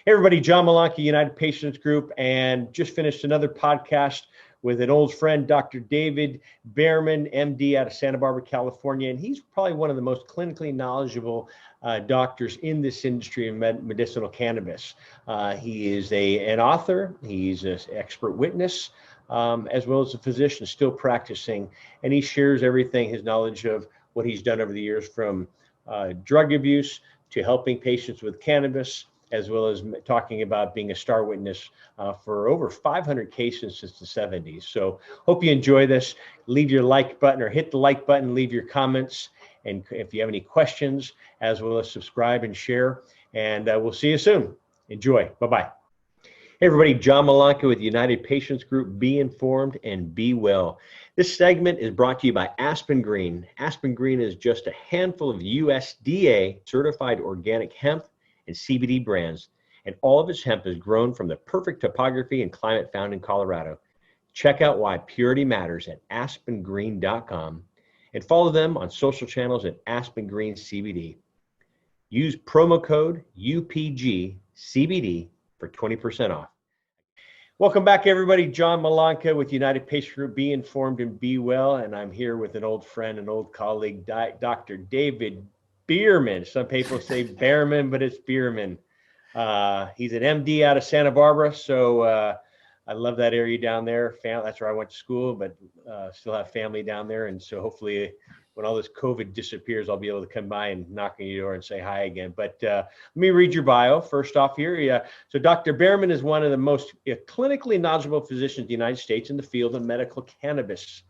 Hey everybody, John Malanka, United Patients Group, and just finished another podcast with an old friend, Dr. David Bearman, MD out of Santa Barbara, California. And he's probably one of the most clinically knowledgeable doctors in this industry of medicinal cannabis. He is an author, he's an expert witness, as well as a physician still practicing. And he shares everything, his knowledge of what he's done over the years, from drug abuse to helping patients with cannabis, as well as talking about being a star witness for over 500 cases since the 70s. So hope you enjoy this. Leave your like button or hit the like button, leave your comments. And if you have any questions, as well as subscribe and share. And we'll see you soon. Enjoy. Bye-bye. Hey everybody, John Malanka with United Patients Group. Be informed and be well. This segment is brought to you by Aspen Green. Aspen Green is just a handful of USDA certified organic hemp and CBD brands, and all of its hemp is grown from the perfect topography and climate found in Colorado. Check out why purity matters at aspengreen.com and follow them on social channels at Aspen Green CBD. Use promo code UPGCBD for 20% off. Welcome back, everybody. John Malanka with United Patient Group. Be informed and be well. And I'm here with an old friend, an old colleague, Dr. David Bearman. Some people say Bearman, but it's Bearman. He's an MD out of Santa Barbara, so I love that area down there. That's where I went to school, but still have family down there. And so hopefully when all this COVID disappears, I'll be able to come by and knock on your door and say hi again. But let me read your bio first off here. So Dr. Bearman is one of the most clinically knowledgeable physicians in the United States in the field of medical cannabis.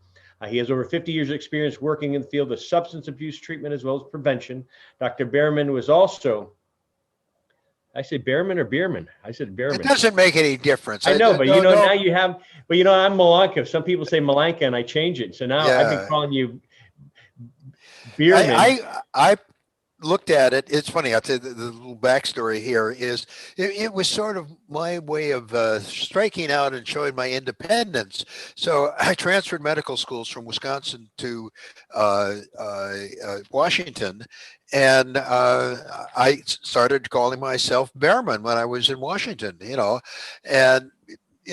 He has over 50 years of experience working in the field of substance abuse treatment as well as prevention. Dr. Bearman was also, I said Bearman or Beerman? I said Bearman. It doesn't make any difference. I know, but now you have, but I'm Malanka. Some people say Malanka and I change it. So now I've been calling you Bearman. I looked at it. It's funny. I'll tell you the little backstory here is it was sort of my way of striking out and showing my independence. So I transferred medical schools from Wisconsin to Washington, and I started calling myself Bearman when I was in Washington, and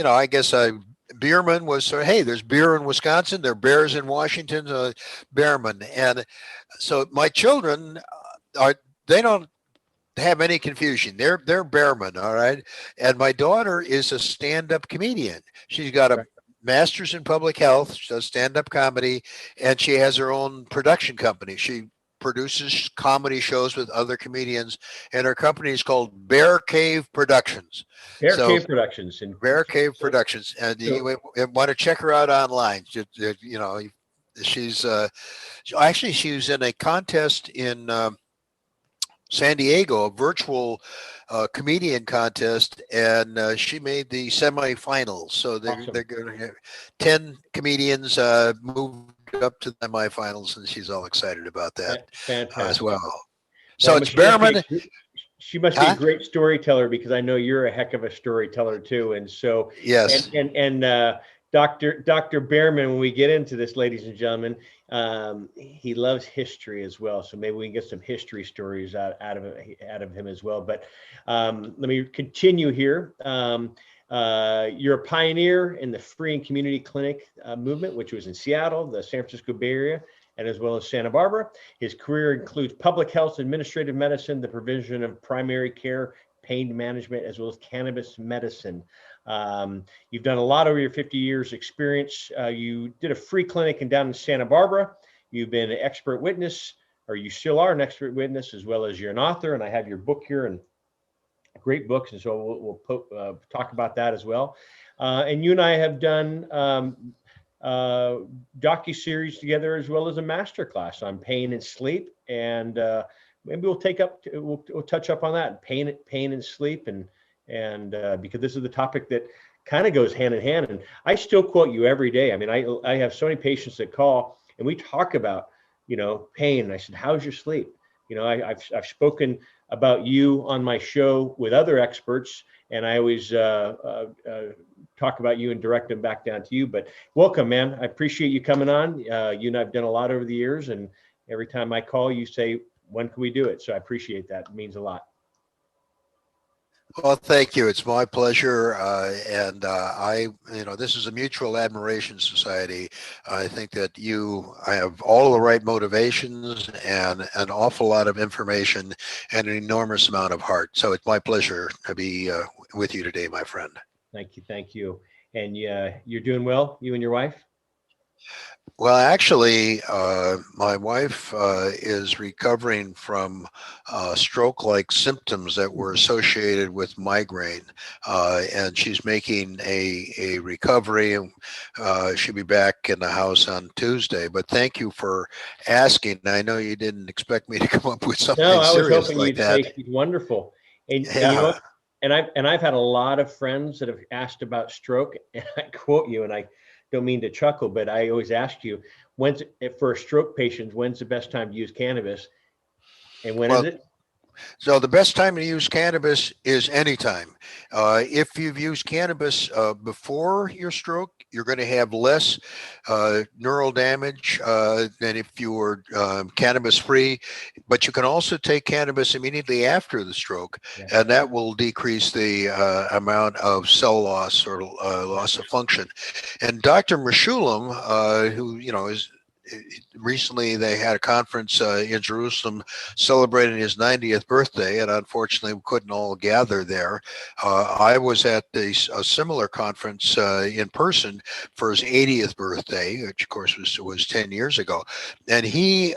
I guess Beerman was sort of, hey, there's beer in Wisconsin, there are bears in Washington, Bearman. And so my children they don't have any confusion. They're Bearman, all right? And my daughter is a stand-up comedian. She's got a master's in public health, she does stand-up comedy, and she has her own production company. She produces comedy shows with other comedians, and her company is called Bear Cave Productions. Cave Productions. Bear Cave Productions. And you want to check her out online. She's actually, she was in a contest in San Diego, a virtual comedian contest, and she made the semifinals. So they're going to have 10 comedians moved up to the semifinals, and she's all excited about that as well. So it's Bearman. She must be a great storyteller, because I know you're a heck of a storyteller too. And so yes, and Dr. Bearman, when we get into this, ladies and gentlemen, he loves history as well. So maybe we can get some history stories out of him as well. But let me continue here. You're a pioneer in the free and community clinic movement, which was in Seattle, the San Francisco Bay Area, and as well as Santa Barbara. His career includes public health, administrative medicine, the provision of primary care, pain management, as well as cannabis medicine. You've done a lot over your 50 years experience. You did a free clinic down in Santa Barbara. You've been an expert witness, or you still are an expert witness, as well as you're an author. And I have your book here, and great books. And so we'll talk about that as well. And you and I have done docu-series together, as well as a masterclass on pain and sleep. And maybe we'll touch up on that, pain and sleep, and because this is the topic that kind of goes hand in hand. And I still quote you every day. I mean, I have so many patients that call and we talk about, pain. And I said, how's your sleep? I've spoken about you on my show with other experts, and I always talk about you and direct them back down to you. But welcome, man. I appreciate you coming on. You and I've done a lot over the years, and every time I call, you say, when can we do it? So I appreciate that. It means a lot. Well, thank you. It's my pleasure. This is a mutual admiration society. I think that I have all the right motivations and an awful lot of information and an enormous amount of heart. So it's my pleasure to be with you today, my friend. Thank you. Thank you. And you're doing well, you and your wife? Well, actually, my wife is recovering from stroke-like symptoms that were associated with migraine, and she's making a recovery. She'll be back in the house on Tuesday. But thank you for asking. I know you didn't expect me to come up with something No, I was serious hoping like you'd that. say she's wonderful. And you know Yeah. what? And I've had a lot of friends that have asked about stroke, and I quote you, and I don't mean to chuckle, but I always ask you, for stroke patients, when's the best time to use cannabis, and when is Well, it? so the best time to use cannabis is anytime. If you've used cannabis before your stroke, you're going to have less neural damage than if you were cannabis free. But you can also take cannabis immediately after the stroke, Yeah, and that will decrease the amount of cell loss or loss of function. And Dr. Meshulam, who is recently they had a conference in Jerusalem celebrating his 90th birthday, and unfortunately we couldn't all gather there. I was at a similar conference in person for his 80th birthday, which of course was 10 years ago, and he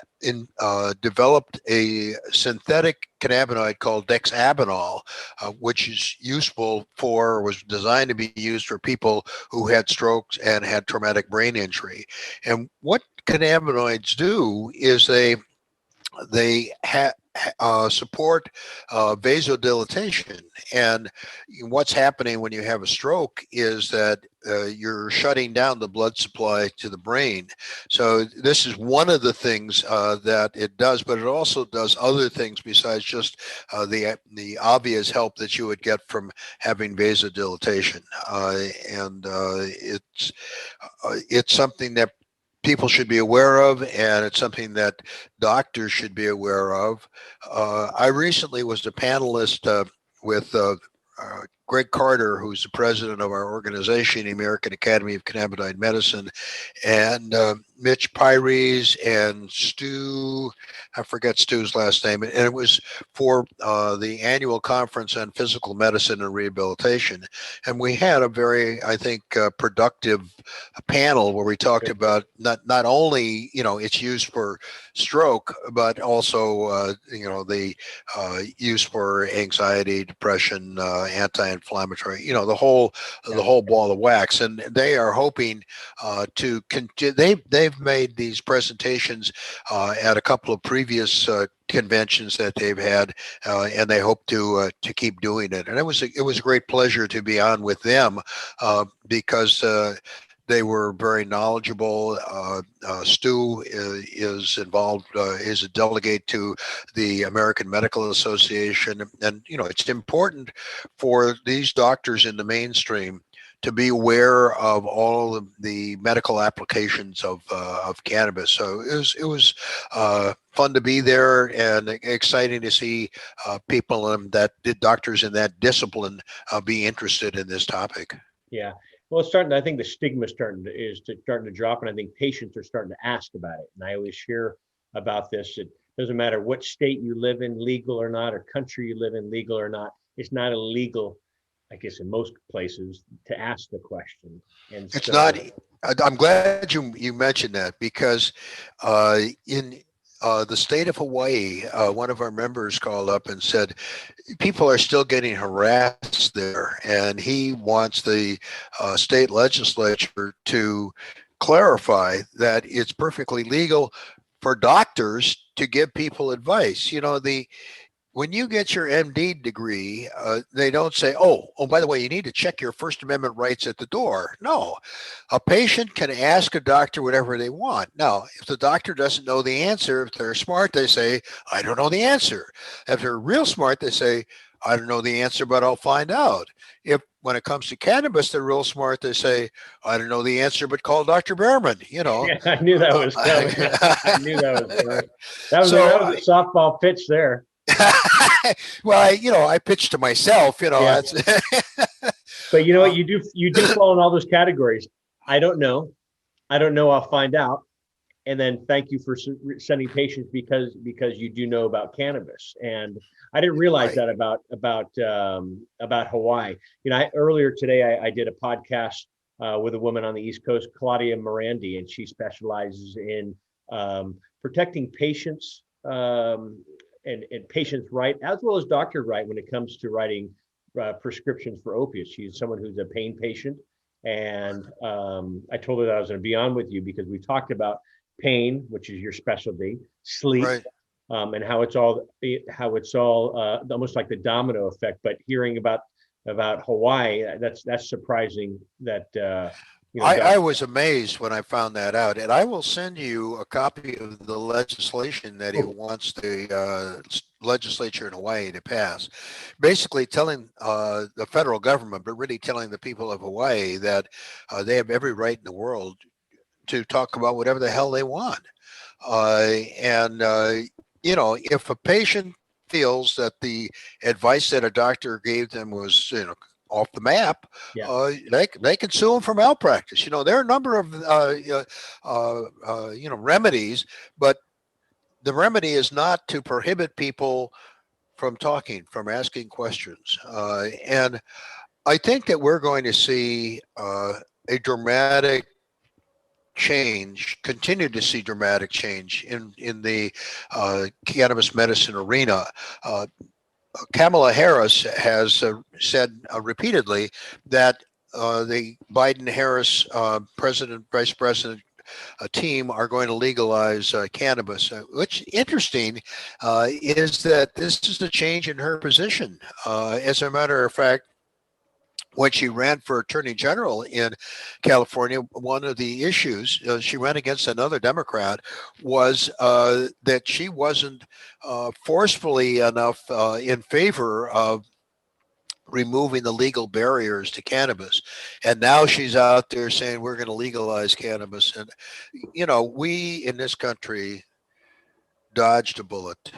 developed a synthetic cannabinoid called dexabanol, which is was designed to be used for people who had strokes and had traumatic brain injury. And what cannabinoids do is they support vasodilatation. And what's happening when you have a stroke is that you're shutting down the blood supply to the brain. So this is one of the things that it does, but it also does other things besides just the obvious help that you would get from having vasodilatation. It's something that people should be aware of, and it's something that doctors should be aware of. I recently was a panelist with Greg Carter, who's the president of our organization, the American Academy of Cannabinoid Medicine, and Mitch Pyres and Stu, I forget Stu's last name, and it was for the annual conference on physical medicine and rehabilitation. And we had a very, I think, productive panel where we talked about not only, its use for stroke, but also, the use for anxiety, depression, anti-inflammatory, the whole ball of wax. And they are hoping to continue. They've made these presentations at a couple of previous conventions that they've had, and they hope to keep doing it. And it was a great pleasure to be on with them because they were very knowledgeable. Stu is involved, is a delegate to the American Medical Association. And, it's important for these doctors in the mainstream to be aware of all of the medical applications of cannabis. So it was fun to be there and exciting to see people doctors in that discipline be interested in this topic. Yeah. Well, I think the stigma starting to drop, and I think patients are starting to ask about it. And I always hear about this. It doesn't matter what state you live in, legal or not, or country you live in, legal or not. It's not illegal, I guess, in most places to ask the question. And It's so, not. I'm glad you mentioned that because in the state of Hawaii, one of our members called up and said people are still getting harassed there, and he wants the state legislature to clarify that it's perfectly legal for doctors to give people advice. When you get your MD degree, they don't say, by the way, you need to check your First Amendment rights at the door. No, a patient can ask a doctor whatever they want. Now, if the doctor doesn't know the answer, if they're smart, they say, I don't know the answer. If they're real smart, they say, I don't know the answer, but I'll find out. When it comes to cannabis, they're real smart. They say, I don't know the answer, but call Dr. Bearman, yeah, I knew that was coming. I knew that was coming. That was So a softball pitch there. Well, I pitched to myself, Yeah. that's But you know what? You do fall in all those categories. I don't know. I don't know. I'll find out. And then thank you for sending patients because you do know about cannabis. And I didn't realize right. that about Hawaii. Earlier today I did a podcast with a woman on the East Coast, Claudia Morandi, and she specializes in protecting patients and patients' right as well as doctor right when it comes to writing prescriptions for opiates. She's someone who's a pain patient, and I told her that I was going to be on with you because we talked about pain, which is your specialty, sleep, Right. and how it's all almost like the domino effect. But hearing about Hawaii, that's surprising. That I was amazed when I found that out, and I will send you a copy of the legislation that he oh, wants the legislature in Hawaii to pass, basically telling the federal government, but really telling the people of Hawaii that they have every right in the world to talk about whatever the hell they want. And if a patient feels that the advice that a doctor gave them was, off the map, yeah, they can sue them for malpractice. There are a number of remedies, but the remedy is not to prohibit people from talking, from asking questions. And I think that we're going to see a dramatic continue to see dramatic change in the cannabis medicine arena. Uh, Kamala Harris has said repeatedly that the Biden-Harris vice president team are going to legalize cannabis. What's interesting is that this is a change in her position. As a matter of fact, when she ran for attorney general in California, one of the issues she ran against another Democrat was that she wasn't forcefully enough in favor of removing the legal barriers to cannabis. And now she's out there saying we're going to legalize cannabis. And, we in this country dodged a bullet.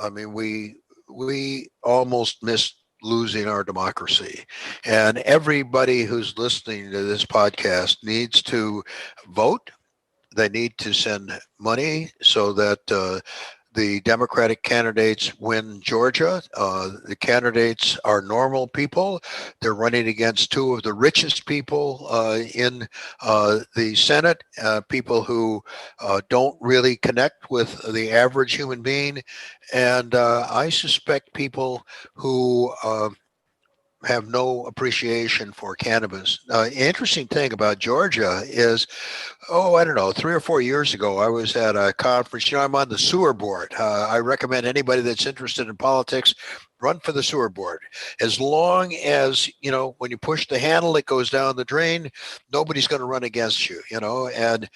I mean, we almost missed losing our democracy. And everybody who's listening to this podcast needs to vote. They need to send money so that the Democratic candidates win Georgia. The candidates are normal people. They're running against two of the richest people in the Senate, people who don't really connect with the average human being. And I suspect people who have no appreciation for cannabis. Interesting thing about Georgia is, I don't know, 3 or 4 years ago, I was at a conference. I'm on the sewer board. I recommend anybody that's interested in politics run for the sewer board. As long as, when you push the handle, it goes down the drain, nobody's going to run against you, and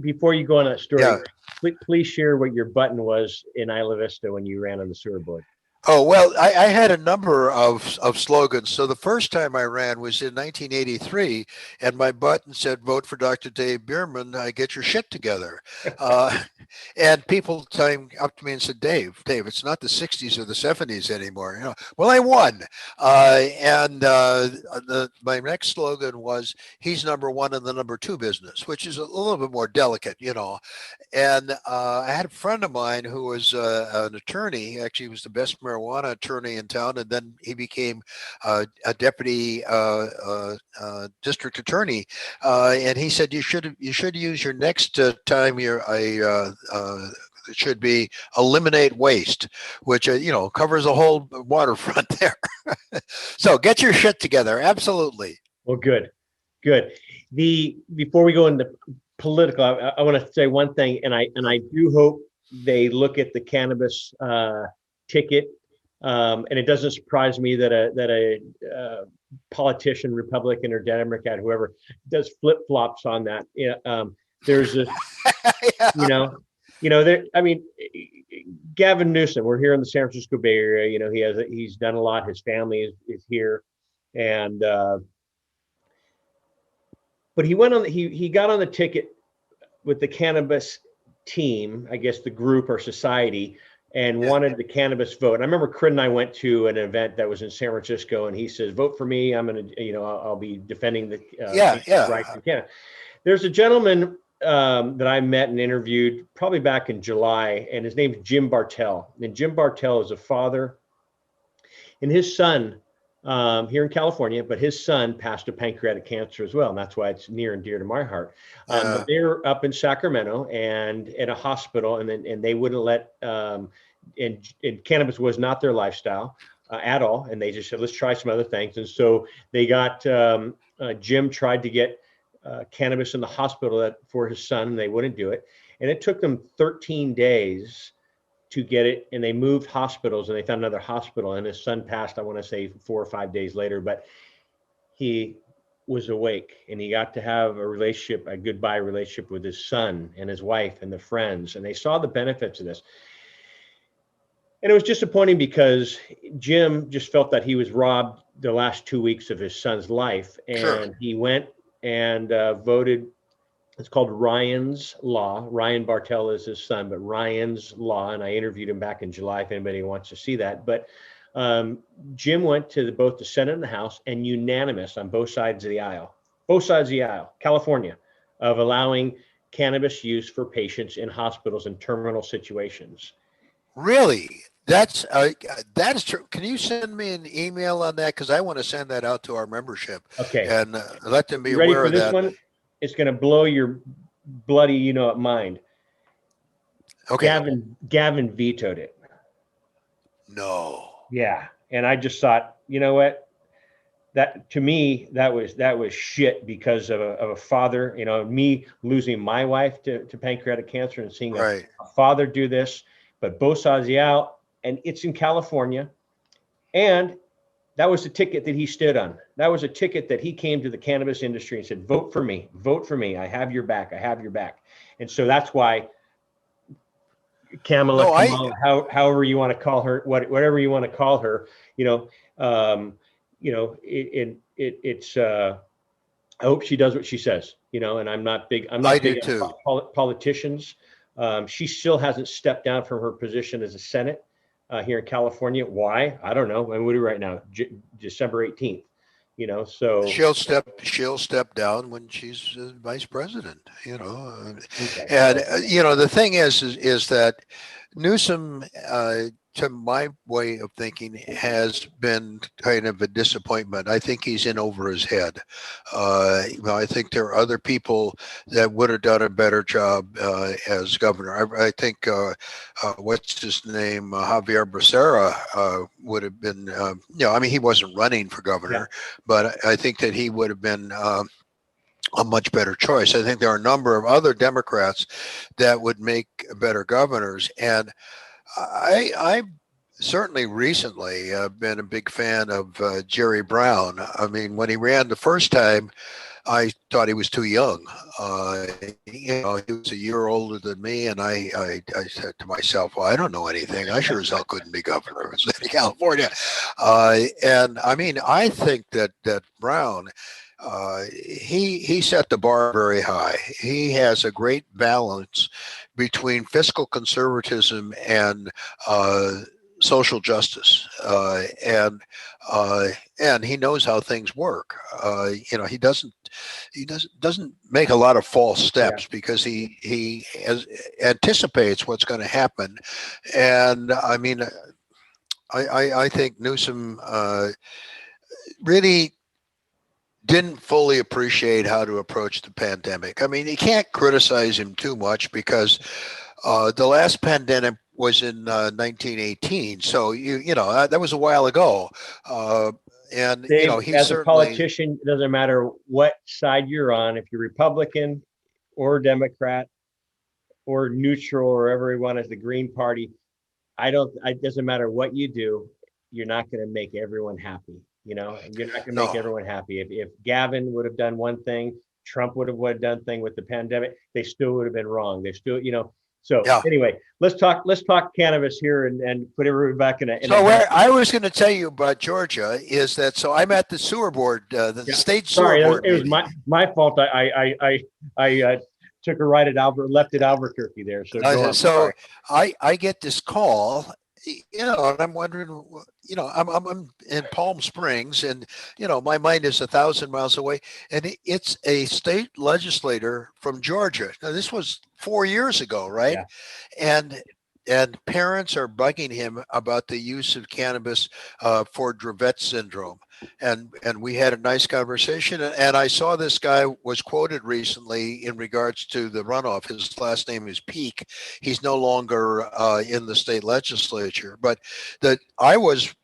before you go on that story, yeah. please share what your button was in Isla Vista when you ran on the sewer board. Oh, well, I had a number of slogans. So the first time I ran was in 1983, and my button said, vote for Dr. Dave Bearman, get your shit together. And people came up to me and said, Dave, it's not the 60s or the 70s anymore. Well, I won. My next slogan was, he's number one in the number two business, which is a little bit more delicate, And I had a friend of mine who was an attorney. Actually, he was the best marijuana attorney in town, and then he became a deputy district attorney. And he said you should use your next time you're it should be eliminate waste, which covers the whole waterfront there. So get your shit together. Absolutely. Well, good. Before we go into political, I want to say one thing, and I do hope they look at the cannabis ticket, and it doesn't surprise me that a politician, Republican or Democrat, whoever, does flip flops on that. There's a, Yeah. there. I mean, Gavin Newsom. We're here in the San Francisco Bay Area. He's done a lot. His family is here, and but he went on. He got on the ticket with the cannabis team, I guess the group or society, and wanted the cannabis vote. And I remember Crit and I went to an event that was in San Francisco, and he says, "Vote for me. I'm going to, I'll be defending the rights in Canada." There's a gentleman that I met and interviewed probably back in July, and his name's Jim Bartell. And Jim Bartell is a father, and his son here in California, but his son passed of pancreatic cancer as well, and that's why it's near and dear to my heart. But they're up in Sacramento and in a hospital, and they wouldn't let and cannabis was not their lifestyle at all, and they just said, let's try some other things. And so they got Jim tried to get cannabis in the hospital for his son, and they wouldn't do it, and it took them 13 days to get it, and they moved hospitals, and they found another hospital, and his son passed, I want to say 4 or 5 days later, but he was awake, and he got to have a goodbye relationship with his son and his wife and the friends, and they saw the benefits of this. And it was disappointing because Jim just felt that he was robbed the last 2 weeks of his son's life, and he went and voted. It's called Ryan's Law. Ryan Bartell is his son, but Ryan's Law. And I interviewed him back in July if anybody wants to see that. But Jim went to both the Senate and the House, and unanimous on both sides of the aisle, California, of allowing cannabis use for patients in hospitals in terminal situations. Really? That is true. Can you send me an email on that? Because I want to send that out to our membership. Okay. And let them be aware of that. One? It's going to blow your bloody, mind. Okay. Gavin vetoed it. No. Yeah. And I just thought, you know what? That to me, that was shit because of a father, me losing my wife to pancreatic cancer and seeing a father do this, but both sides of the aisle, and it's in California. And that was the ticket that he stood on. That was a ticket that he came to the cannabis industry and said, vote for me. I have your back. And so that's why Kamala, however you want to call her, whatever you want to call her, it's I hope she does what she says, and I'm not big on politicians. She still hasn't stepped down from her position as a Senate here in California. Why? I don't know. And what are we right now? December 18th. So she'll step down when she's vice president. Okay. And the thing is that Newsom, to my way of thinking, has been kind of a disappointment. I think he's in over his head. I think there are other people that would have done a better job as governor. I think what's his name, Javier Becerra, would have been. He wasn't running for governor, but I think that he would have been a much better choice. I think there are a number of other Democrats that would make better governors, and I certainly recently been a big fan of Jerry Brown. I mean, when he ran the first time, I thought he was too young. He was a year older than me, and I said to myself, well, I don't know anything. I sure as hell couldn't be governor of the state of California. And I mean, I think that Brown, he set the bar very high. He has a great balance between fiscal conservatism and social justice, and he knows how things work. He doesn't make a lot of false steps because he anticipates what's going to happen. And I mean, I think Newsom really didn't fully appreciate how to approach the pandemic. I mean, you can't criticize him too much because the last pandemic was in 1918. So that was a while ago. And Dave, he as certainly, a politician, it doesn't matter what side you're on, if you're Republican or Democrat or neutral or whatever you want as the Green Party. It doesn't matter what you do, you're not going to make everyone happy. You're not going to make everyone happy. If Gavin would have done one thing, Trump would have done thing with the pandemic, they still would have been wrong. They still, So anyway, let's talk cannabis here and put everybody back in a. I was going to tell you about Georgia is that, so I'm at the sewer board, the state sewer board. It was my fault. I took a right at left at Albuquerque there. So go on. So I get this call, and I'm wondering, I'm in Palm Springs, and my mind is 1,000 miles away, and it's a state legislator from Georgia. Now this was 4 years ago, right? Yeah. And parents are bugging him about the use of cannabis for Dravet syndrome. And we had a nice conversation. And I saw this guy was quoted recently in regards to the runoff. His last name is Peak. He's no longer in the state legislature. But I was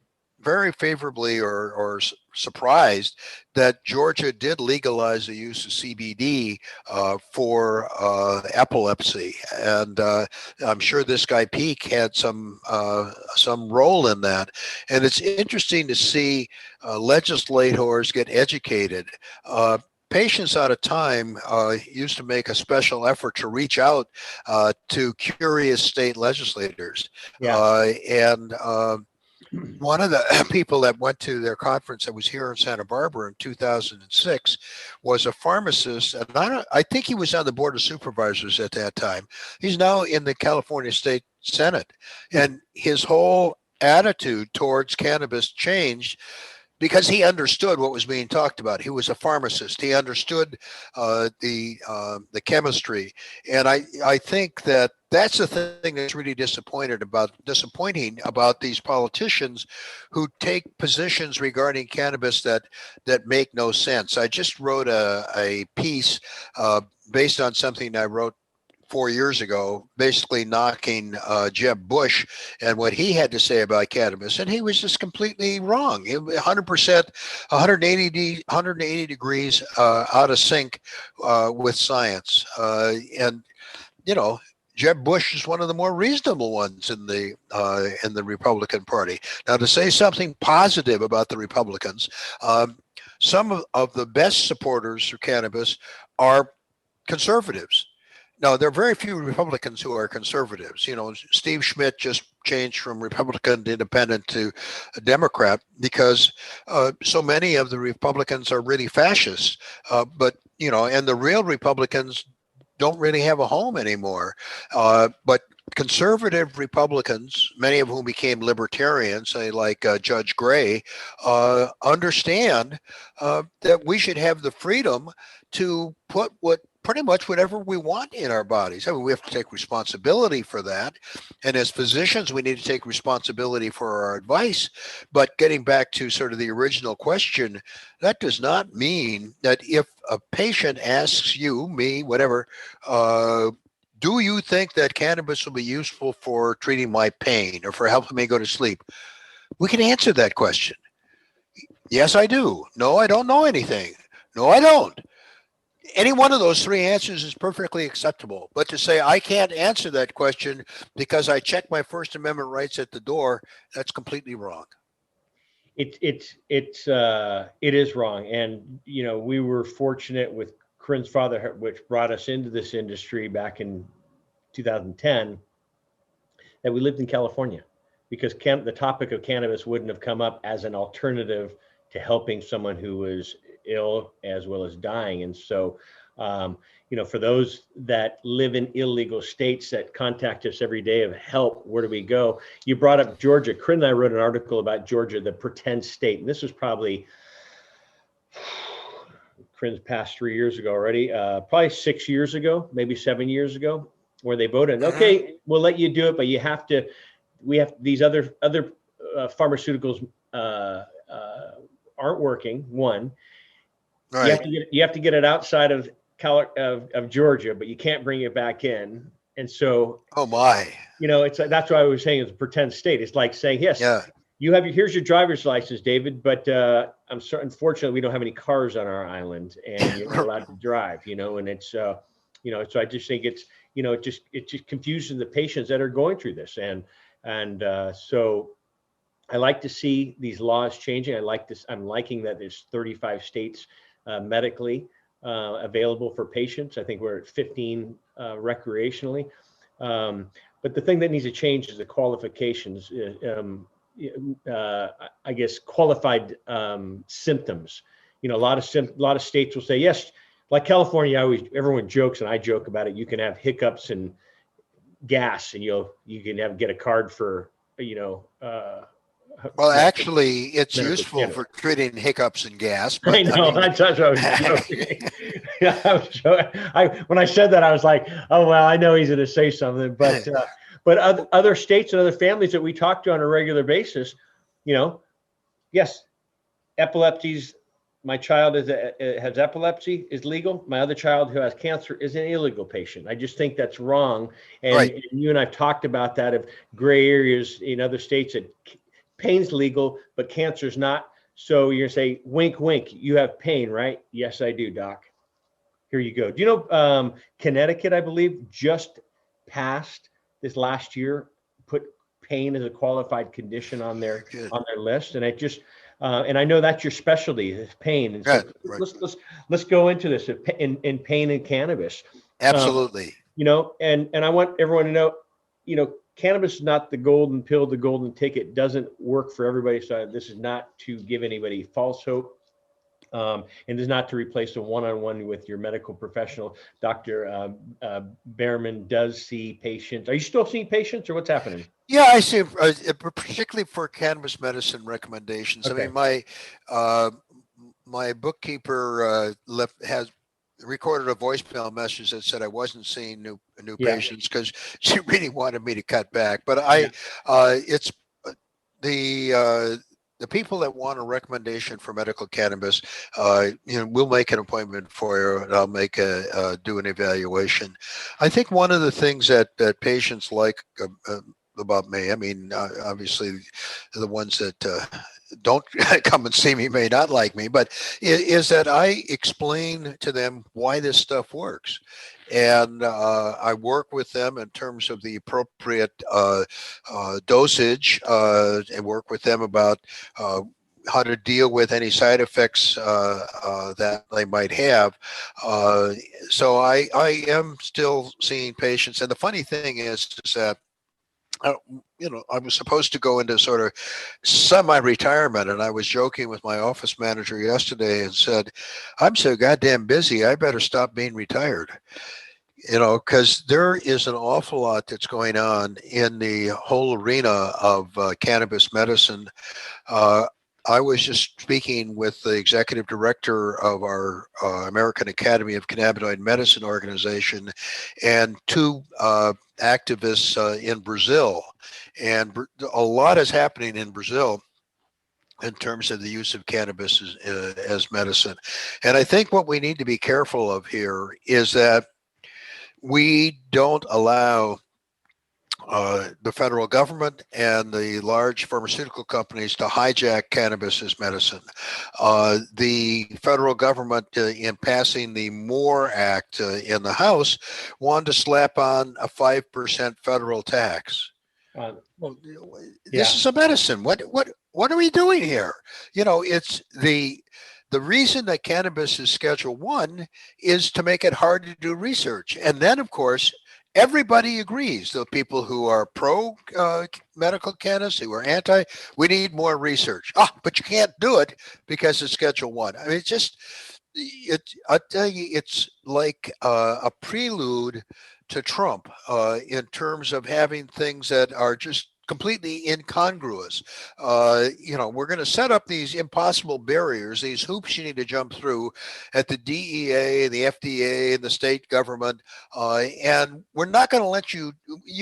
very favorably or surprised that Georgia did legalize the use of CBD for epilepsy, and I'm sure this guy Peak had some role in that. And it's interesting to see legislators get educated. Patients out of time used to make a special effort to reach out to curious state legislators, and one of the people that went to their conference that was here in Santa Barbara in 2006 was a pharmacist, and I think he was on the Board of Supervisors at that time. He's now in the California State Senate, and his whole attitude towards cannabis changed because he understood what was being talked about. He was a pharmacist. He understood the chemistry, and I think that's the thing that's really disappointing about these politicians who take positions regarding cannabis that make no sense. I just wrote a piece based on something I wrote 4 years ago, basically knocking Jeb Bush and what he had to say about cannabis, and he was just completely wrong. 100%, 180 degrees out of sync with science, and Jeb Bush is one of the more reasonable ones in the Republican Party. Now, to say something positive about the Republicans, some of the best supporters of cannabis are conservatives. Now, there are very few Republicans who are conservatives. Steve Schmidt just changed from Republican to Independent to a Democrat because so many of the Republicans are really fascists. But and the real Republicans don't really have a home anymore. But conservative Republicans, many of whom became libertarians, say like Judge Gray, understand that we should have the freedom to put pretty much whatever we want in our bodies. I mean, we have to take responsibility for that. And as physicians, we need to take responsibility for our advice. But getting back to sort of the original question, that does not mean that if a patient asks you, me, whatever, do you think that cannabis will be useful for treating my pain or for helping me go to sleep? We can answer that question. Yes, I do. No, I don't know anything. No, I don't. Any one of those three answers is perfectly acceptable. But to say I can't answer that question because I checked my First Amendment rights at the door, that's completely wrong. It is wrong. And, we were fortunate with Corinne's father, which brought us into this industry back in 2010, that we lived in California, because the topic of cannabis wouldn't have come up as an alternative to helping someone who was ill as well as dying. And so, for those that live in illegal states that contact us every day of help, where do we go? You brought up Georgia. Corinne and I wrote an article about Georgia, the pretend state. And this was probably, Corinne's passed 3 years ago already, probably 6 years ago, maybe 7 years ago, where they voted, okay, we'll let you do it, but we have these other pharmaceuticals aren't working. One, right. You have to get it outside of Georgia, but you can't bring it back in. And so, oh my, that's why I was saying it's a pretend state. It's like saying, yes, here's your driver's license, David, but unfortunately we don't have any cars on our island, and you're not allowed to drive. And it's so I just think it's it just confuses the patients that are going through this, and so I like to see these laws changing. I'm liking that there's 35 states medically available for patients. I think we're at 15 recreationally. But the thing that needs to change is the qualifications. I guess qualified symptoms. A lot of states will say, yes, like California, everyone jokes and I joke about it. You can have hiccups and gas, and you can get a card for Well, actually, it's medical useful cannabis. for treating hiccups and gas. I But I know. mean, That's what I was joking. Yeah, when I said that, I was like, oh well, I know he's going to say something. But other states and other families that we talk to on a regular basis, yes, epilepsy's. My child has epilepsy is legal. My other child who has cancer is an illegal patient. I just think that's wrong. And, right. and you and I've talked about that of gray areas in other states that pain's legal, but cancer's not. So you're gonna say, wink, wink, you have pain, right? Yes, I do, doc. Here you go. Do you know Connecticut, I believe, just passed this last year, put pain as a qualified condition on their list, and it just and I know that's your specialty, is pain. And so Right. let's go into this in pain and cannabis. Absolutely. And I want everyone to know, cannabis is not the golden pill, the golden ticket. Doesn't work for everybody. So this is not to give anybody false hope. And is not to replace a one-on-one with your medical professional. Dr. Bearman does see patients. Are you still seeing patients, or what's happening? Yeah, I see, particularly for cannabis medicine recommendations. Okay. I mean, my bookkeeper has recorded a voicemail message that said I wasn't seeing new patients because she really wanted me to cut back. But it's the people that want a recommendation for medical cannabis, we'll make an appointment for you, and I'll do an evaluation. I think one of the things that patients like about me, I mean, obviously the ones that don't come and see me may not like me, but is that I explain to them why this stuff works. And I work with them in terms of the appropriate dosage, and work with them about how to deal with any side effects that they might have. So I am still seeing patients. And the funny thing is that I was supposed to go into sort of semi-retirement, and I was joking with my office manager yesterday and said, I'm so goddamn busy, I better stop being retired. Because there is an awful lot that's going on in the whole arena of cannabis medicine. I was just speaking with the executive director of our American Academy of Cannabinoid Medicine organization and two activists in Brazil. And a lot is happening in Brazil in terms of the use of cannabis as medicine. And I think what we need to be careful of here is that we don't allow the federal government and the large pharmaceutical companies to hijack cannabis as medicine. The federal government, in passing the MORE Act in the House, wanted to slap on a 5% federal tax. This is a medicine. What are we doing here? It's the reason that cannabis is Schedule 1 is to make it hard to do research. And then, of course, everybody agrees, the people who are pro medical cannabis, who are anti, we need more research. But you can't do it because it's Schedule 1. I mean, I tell you, it's like a prelude to Trump in terms of having things that are just completely incongruous. We're going to set up these impossible barriers, these hoops you need to jump through at the DEA, the FDA, and the state government. And we're not going to let you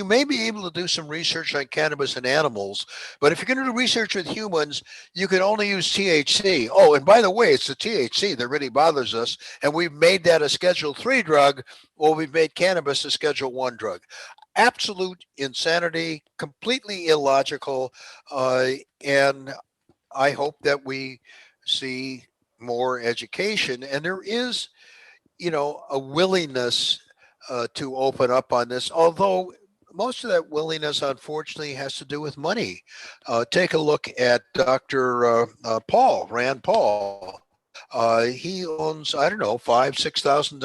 may be able to do some research on cannabis in animals, but if you're going to do research with humans, you can only use THC. Oh, and by the way, it's the THC that really bothers us. And we've made that a Schedule 3 drug, or we've made cannabis a Schedule 1 drug. Absolute insanity, completely illogical, and I hope that we see more education. And there is, a willingness to open up on this, although most of that willingness, unfortunately, has to do with money. Take a look at Dr. Rand Paul. He owns, I don't know, five or six thousand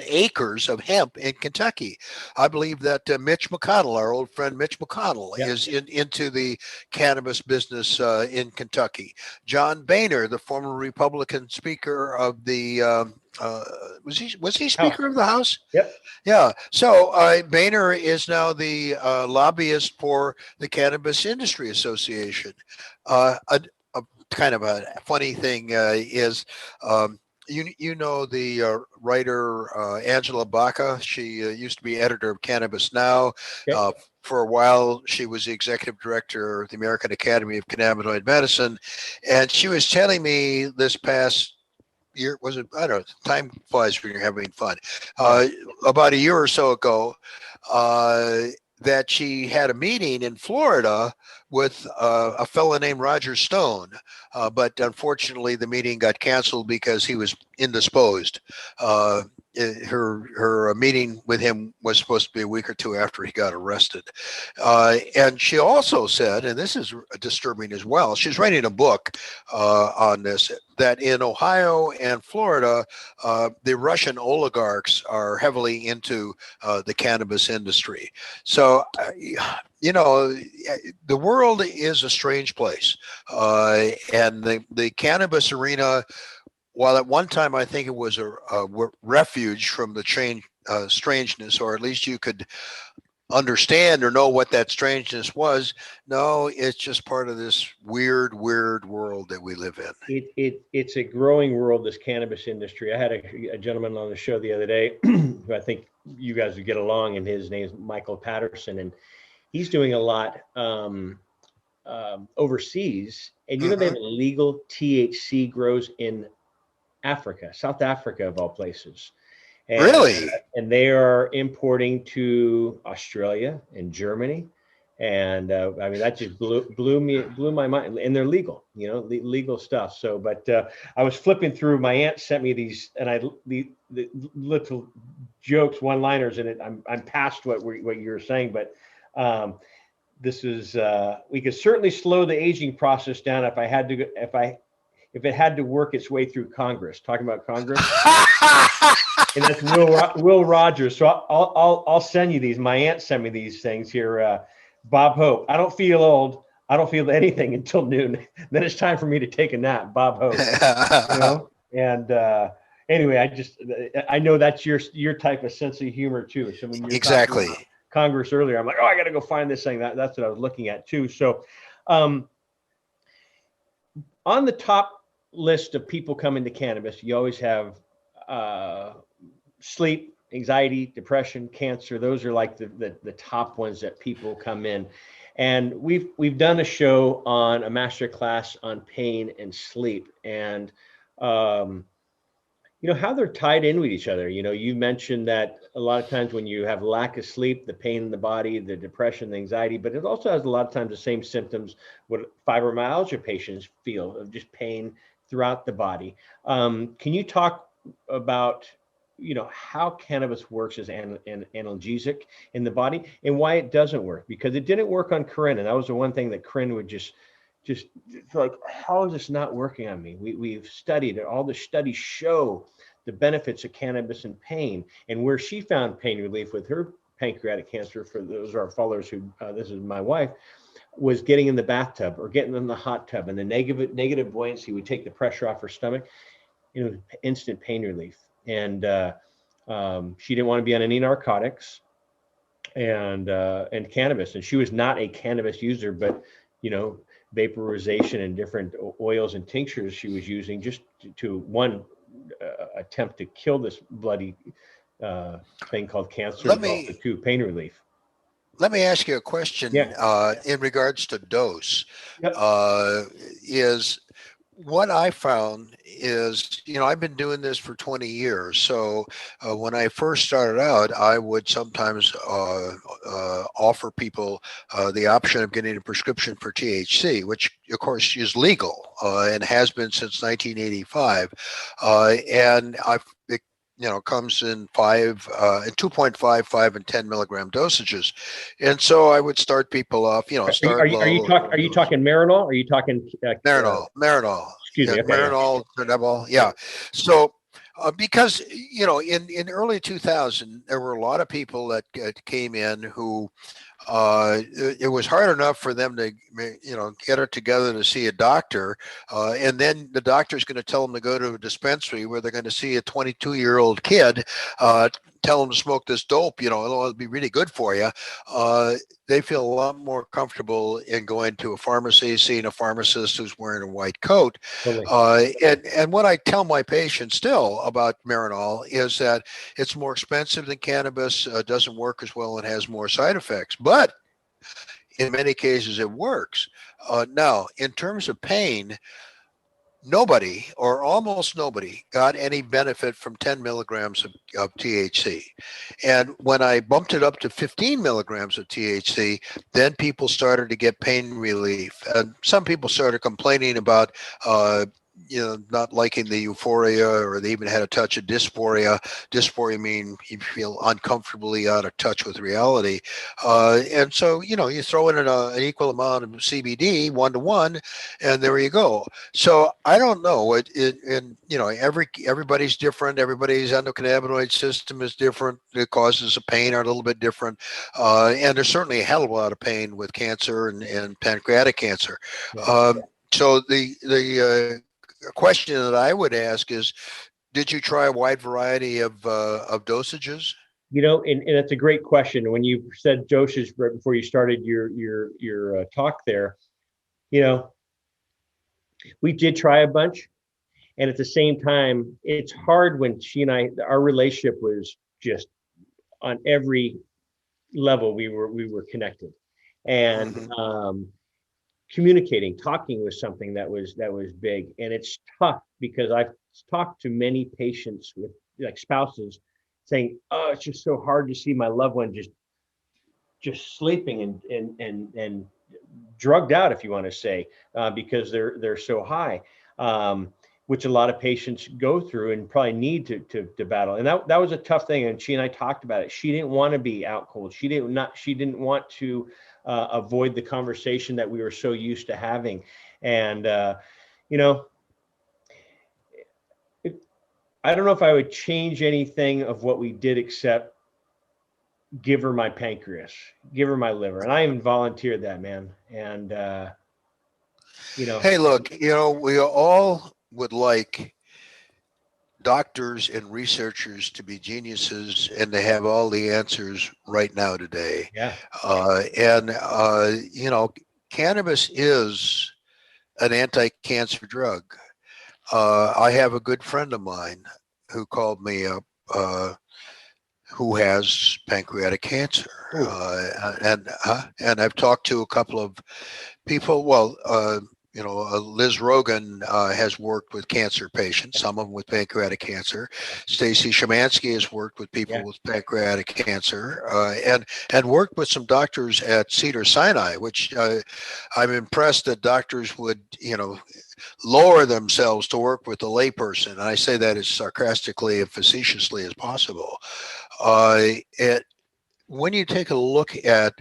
acres of hemp in Kentucky. I believe that Mitch McConnell, our old friend Mitch McConnell, Yep. is into the cannabis business in Kentucky. John Boehner, the former Republican Speaker of the was he Speaker House. of the House? Yep. Yeah. So Boehner is now the lobbyist for the Cannabis Industry Association. A kind of a funny thing is. You know the writer Angela Baca. She used to be editor of Cannabis Now. Okay. For a while, she was the executive director of the American Academy of Cannabinoid Medicine, and she was telling me this past year, was it? I don't know. Time flies when you're having fun. About a year or so ago, that she had a meeting in Florida with a fellow named Roger Stone, but unfortunately the meeting got canceled because he was indisposed. Her meeting with him was supposed to be a week or two after he got arrested. And she also said, and this is disturbing as well, she's writing a book on this, that in Ohio and Florida, the Russian oligarchs are heavily into the cannabis industry. So, you know, the world is a strange place. And the cannabis arena, while at one time I think it was a refuge from the strangeness, or at least you could understand or know what that strangeness was. No, it's just part of this weird world that we live in. It's a growing world, this cannabis industry. I had a gentleman on the show the other day who I think you guys would get along, and his name is Michael Patterson, and he's doing a lot overseas. And you know, they have illegal THC grows in Africa, South Africa of all places. And, really? And they are importing to Australia and Germany. And I mean, that just blew my mind. And they're legal, you know, legal stuff. So, but I was flipping through. My aunt sent me these, and the little jokes, one-liners in it. I'm past what you were saying, but this is we could certainly slow the aging process down if it had to work its way through Congress. Talking about Congress. And that's Will Rogers. So I'll send you these. My aunt sent me these things here. Bob Hope. I don't feel old. I don't feel anything until noon. Then it's time for me to take a nap. Bob Hope. You know. And anyway, I know that's your type of sense of humor too. So when you're exactly Congress earlier, I'm like, oh, I got to go find this thing. That's what I was looking at too. So, on the top list of people coming to cannabis, you always have sleep, anxiety, depression, cancer. Those are like the top ones that people come in. And we've done a show on a master class on pain and sleep, and you know, how they're tied in with each other. You know, you mentioned that a lot of times when you have lack of sleep, the pain in the body, the depression, the anxiety, but it also has a lot of times the same symptoms what fibromyalgia patients feel, of just pain throughout the body. Can you talk about, you know, how cannabis works as an analgesic in the body and why it doesn't work? Because it didn't work on Corinne, and that was the one thing that Corinne would just like, how is this not working on me? We've studied it. All the studies show the benefits of cannabis and pain, and where she found pain relief with her pancreatic cancer, for those of our followers who, this is my wife, was getting in the bathtub or getting in the hot tub, and the negative buoyancy would take the pressure off her stomach. You know, instant pain relief. And she didn't want to be on any narcotics and cannabis. And she was not a cannabis user, but, you know, vaporization and different oils and tinctures she was using just to one attempt to kill this bloody thing called cancer, but also to pain relief. Let me ask you a question. Yeah. In regards to dose. Yep. Is what I found is, you know, I've been doing this for 20 years. So when I first started out, I would sometimes offer people the option of getting a prescription for THC, which of course is legal and has been since 1985. And it, you know, comes in 2.5, 5, and 10 milligram dosages. And so I would start people off, you know, Are you talking Marinol? Are you talking Marinol? Excuse me. Okay. Marinol, cannabidiol. Yeah. So, because in early 2000, there were a lot of people that came in who it was hard enough for them to get it together to see a doctor, and then the doctor's going to tell them to go to a dispensary where they're going to see a 22-year-old kid, tell them to smoke this dope, it'll be really good for you. They feel a lot more comfortable in going to a pharmacy, seeing a pharmacist who's wearing a white coat. Totally. And what I tell my patients still about Marinol is that it's more expensive than cannabis, doesn't work as well, and has more side effects. But in many cases, it works. Now, in terms of pain, nobody or almost nobody got any benefit from 10 milligrams of THC. And when I bumped it up to 15 milligrams of THC, then people started to get pain relief. And some people started complaining about not liking the euphoria, or they even had a touch of dysphoria. Dysphoria means you feel uncomfortably out of touch with reality. And so, you throw in an equal amount of CBD 1-to-1, and there you go. So I don't know. Everybody's different. Everybody's endocannabinoid system is different. The causes of pain are a little bit different. And there's certainly a hell of a lot of pain with cancer and pancreatic cancer. Yeah. So the question that I would ask is, did you try a wide variety of dosages? And that's a great question. When you said dosage right before you started your talk there, we did try a bunch, and at the same time, it's hard when she and our relationship was just on every level. We were connected, and communicating, talking was something that was big. And it's tough because I've talked to many patients with like spouses saying, "Oh, it's just so hard to see my loved one just sleeping and drugged out, if you want to say, because they're so high," which a lot of patients go through and probably need to battle. And that was a tough thing. And she and I talked about it. She didn't want to be out cold. She didn't want to avoid the conversation that we were so used to having. And I don't know if I would change anything of what we did except give her my pancreas, give her my liver. And I even volunteered that, man. And Hey, look, we all would like doctors and researchers to be geniuses and to have all the answers right now today. Yeah. Cannabis is an anti-cancer drug. I have a good friend of mine who called me up, who has pancreatic cancer, and I've talked to a couple of people. Well, Liz Rogan has worked with cancer patients, some of them with pancreatic cancer. Stacy Shemansky has worked with people with pancreatic cancer, and worked with some doctors at Cedars-Sinai, which I'm impressed that doctors would, lower themselves to work with a layperson. And I say that as sarcastically and facetiously as possible. When you take a look at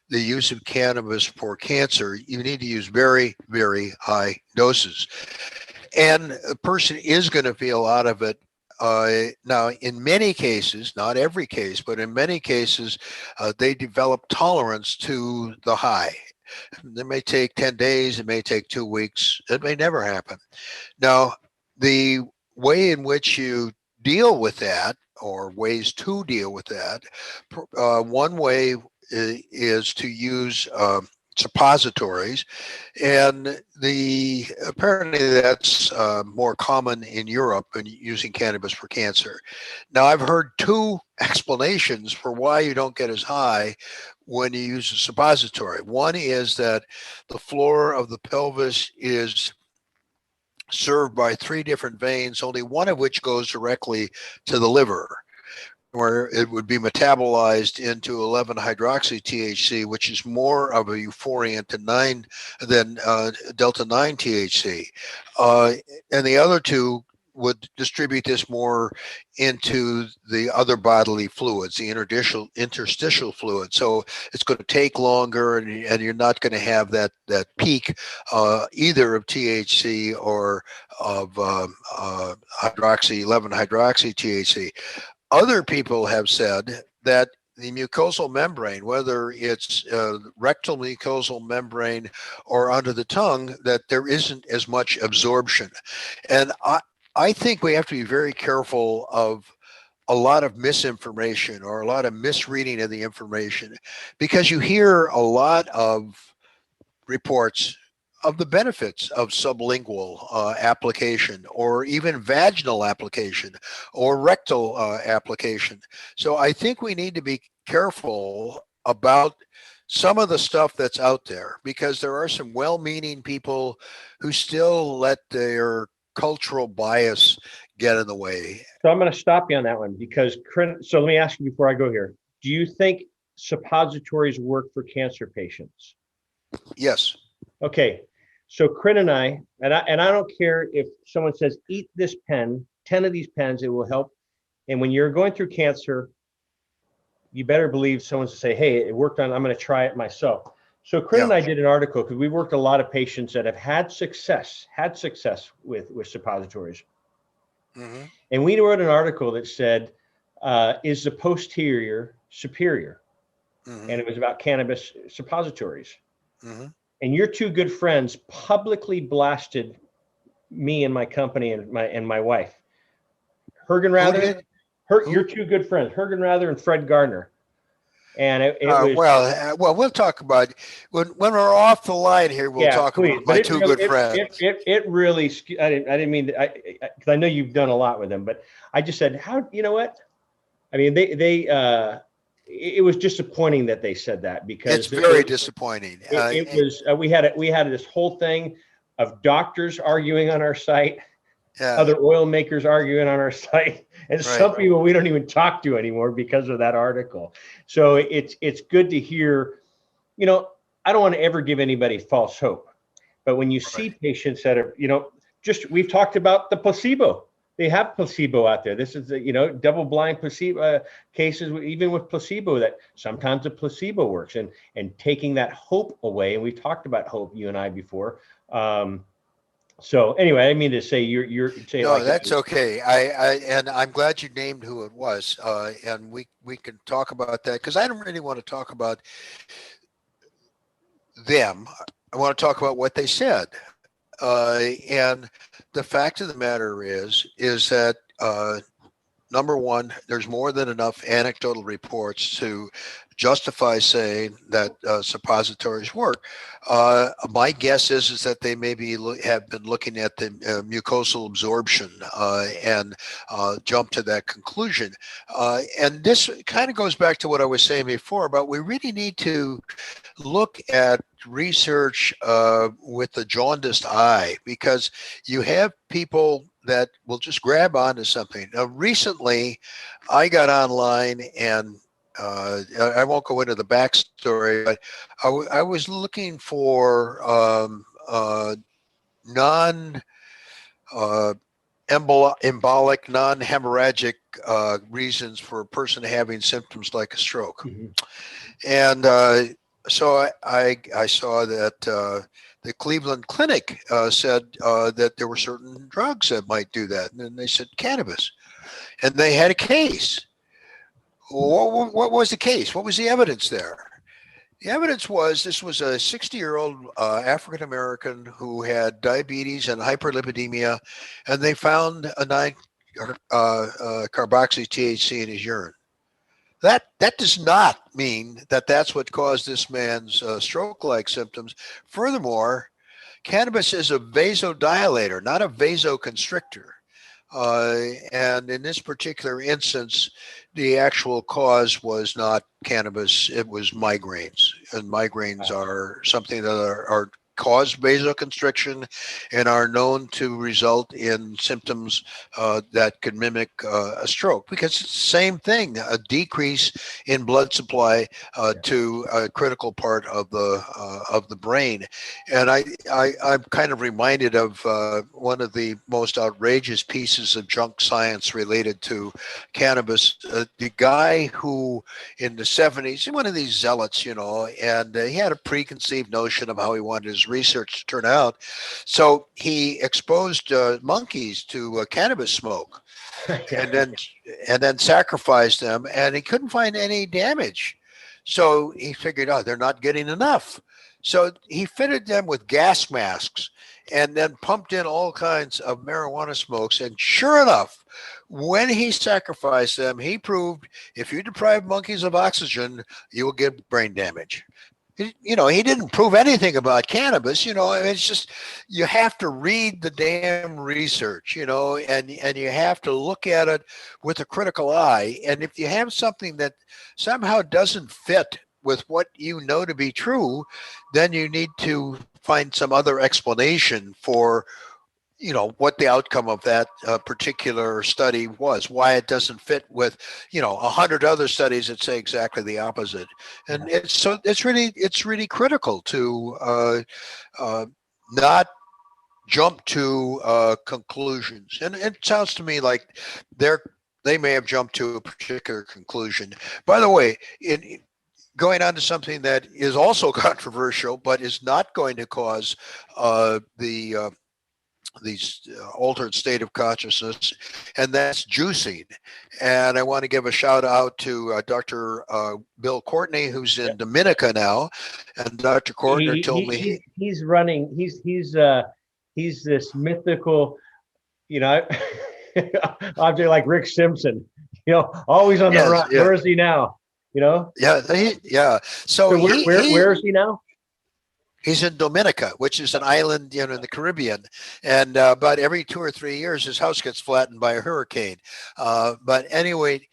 the use of cannabis for cancer, you need to use very, very high doses. And a person is going to feel out of it. Now, in many cases, not every case, but in many cases, they develop tolerance to the high. It may take 10 days, it may take 2 weeks, it may never happen. Now, the way in which you deal with that, or ways to deal with that, one way is to use suppositories, and apparently that's more common in Europe and using cannabis for cancer. Now, I've heard two explanations for why you don't get as high when you use a suppository. One is that the floor of the pelvis is served by 3 different veins, only one of which goes directly to the liver, where it would be metabolized into 11-hydroxy-THC, which is more of a euphoriant than delta-9 THC. And the other two would distribute this more into the other bodily fluids, the interstitial fluid. So it's going to take longer, and you're not going to have that peak either of THC or of hydroxy 11 hydroxy THC. Other people have said that the mucosal membrane, whether it's rectal mucosal membrane or under the tongue, that there isn't as much absorption. And I think we have to be very careful of a lot of misinformation or a lot of misreading of the information, because you hear a lot of reports of the benefits of sublingual application, or even vaginal application, or rectal application. So I think we need to be careful about some of the stuff that's out there, because there are some well-meaning people who still let their cultural bias get in the way. So I'm going to stop you on that one, because so let me ask you before I go here. Do you think suppositories work for cancer patients? Yes. Okay. So Corinne and I don't care if someone says, eat this pen, 10 of these pens, it will help. And when you're going through cancer, you better believe someone's to say, hey, it worked I'm going to try it myself. So Corinne and I did an article, because we worked a lot of patients that have had success with suppositories. Mm-hmm. And we wrote an article that said, is the posterior superior? Mm-hmm. And it was about cannabis suppositories. Mm-hmm. And your two good friends publicly blasted me and my company and my wife. Hergenrather, your two good friends, Hergenrather and Fred Gardner. And it was well, we'll talk about when we're off the line here. We'll talk about my two good friends. It really, I didn't mean to, because I know you've done a lot with them, but I just said, how, you know what? I mean, it was disappointing that they said that, because it's very disappointing. We had this whole thing of doctors arguing on our site, other oil makers arguing on our site, and some people we don't even talk to anymore because of that article. So it's good to hear. You know, I don't want to ever give anybody false hope, but when you see patients that are, we've talked about the placebo. They have placebo out there. This is, double-blind placebo cases, even with placebo, that sometimes the placebo works, and taking that hope away. And we've talked about hope, you and I, before. So anyway, I didn't mean to say you're saying. No, that's okay. And I'm glad you named who it was, and we can talk about that, because I don't really want to talk about them. I want to talk about what they said. And the fact of the matter is that number one, there's more than enough anecdotal reports to justify saying that suppositories work. My guess is that they maybe have been looking at the mucosal absorption and jump to that conclusion. And this kind of goes back to what I was saying before about we really need to look at research with the jaundiced eye, because you have people that will just grab onto something. Now, recently, I got online, and I won't go into the backstory, but I was looking for embolic, non-hemorrhagic reasons for a person having symptoms like a stroke. Mm-hmm. And so I saw that the Cleveland Clinic said that there were certain drugs that might do that. And then they said cannabis. And they had a case. What was the case? What was the evidence there? The evidence was this was a 60-year-old African-American who had diabetes and hyperlipidemia, and they found a 9-carboxy THC in his urine. That does not mean that that's what caused this man's stroke-like symptoms. Furthermore, cannabis is a vasodilator, not a vasoconstrictor. And in this particular instance, the actual cause was not cannabis, it was migraines. And migraines are something that are cause vasoconstriction and are known to result in symptoms that could mimic a stroke, because it's the same thing, a decrease in blood supply to a critical part of the brain. And I'm kind of reminded of one of the most outrageous pieces of junk science related to cannabis. The guy who in the 70s, one of these zealots, and he had a preconceived notion of how he wanted his research to turn out. So he exposed monkeys to cannabis smoke, and then sacrificed them, and he couldn't find any damage. So he figured out they're not getting enough. So he fitted them with gas masks and then pumped in all kinds of marijuana smokes. And sure enough, when he sacrificed them, he proved if you deprive monkeys of oxygen, you will get brain damage. He didn't prove anything about cannabis. It's just, you have to read the damn research, and you have to look at it with a critical eye. And if you have something that somehow doesn't fit with what you know to be true, then you need to find some other explanation for what the outcome of that particular study was, why it doesn't fit with 100 other studies that say exactly the opposite. And it's really critical to not jump to conclusions. And it sounds to me like they may have jumped to a particular conclusion. By the way, in going on to something that is also controversial, but is not going to cause the altered state of consciousness, and that's juicing. And I want to give a shout out to Dr. Bill Courtney, who's in Dominica now. And Dr. Courtney told me he's running. He's this mythical, object like Rick Simpson. Always on the run. Yeah. Where is he now? Yeah. So where is he now? He's in Dominica, which is an island, in the Caribbean, and about every 2 or 3 years, his house gets flattened by a hurricane. But anyway,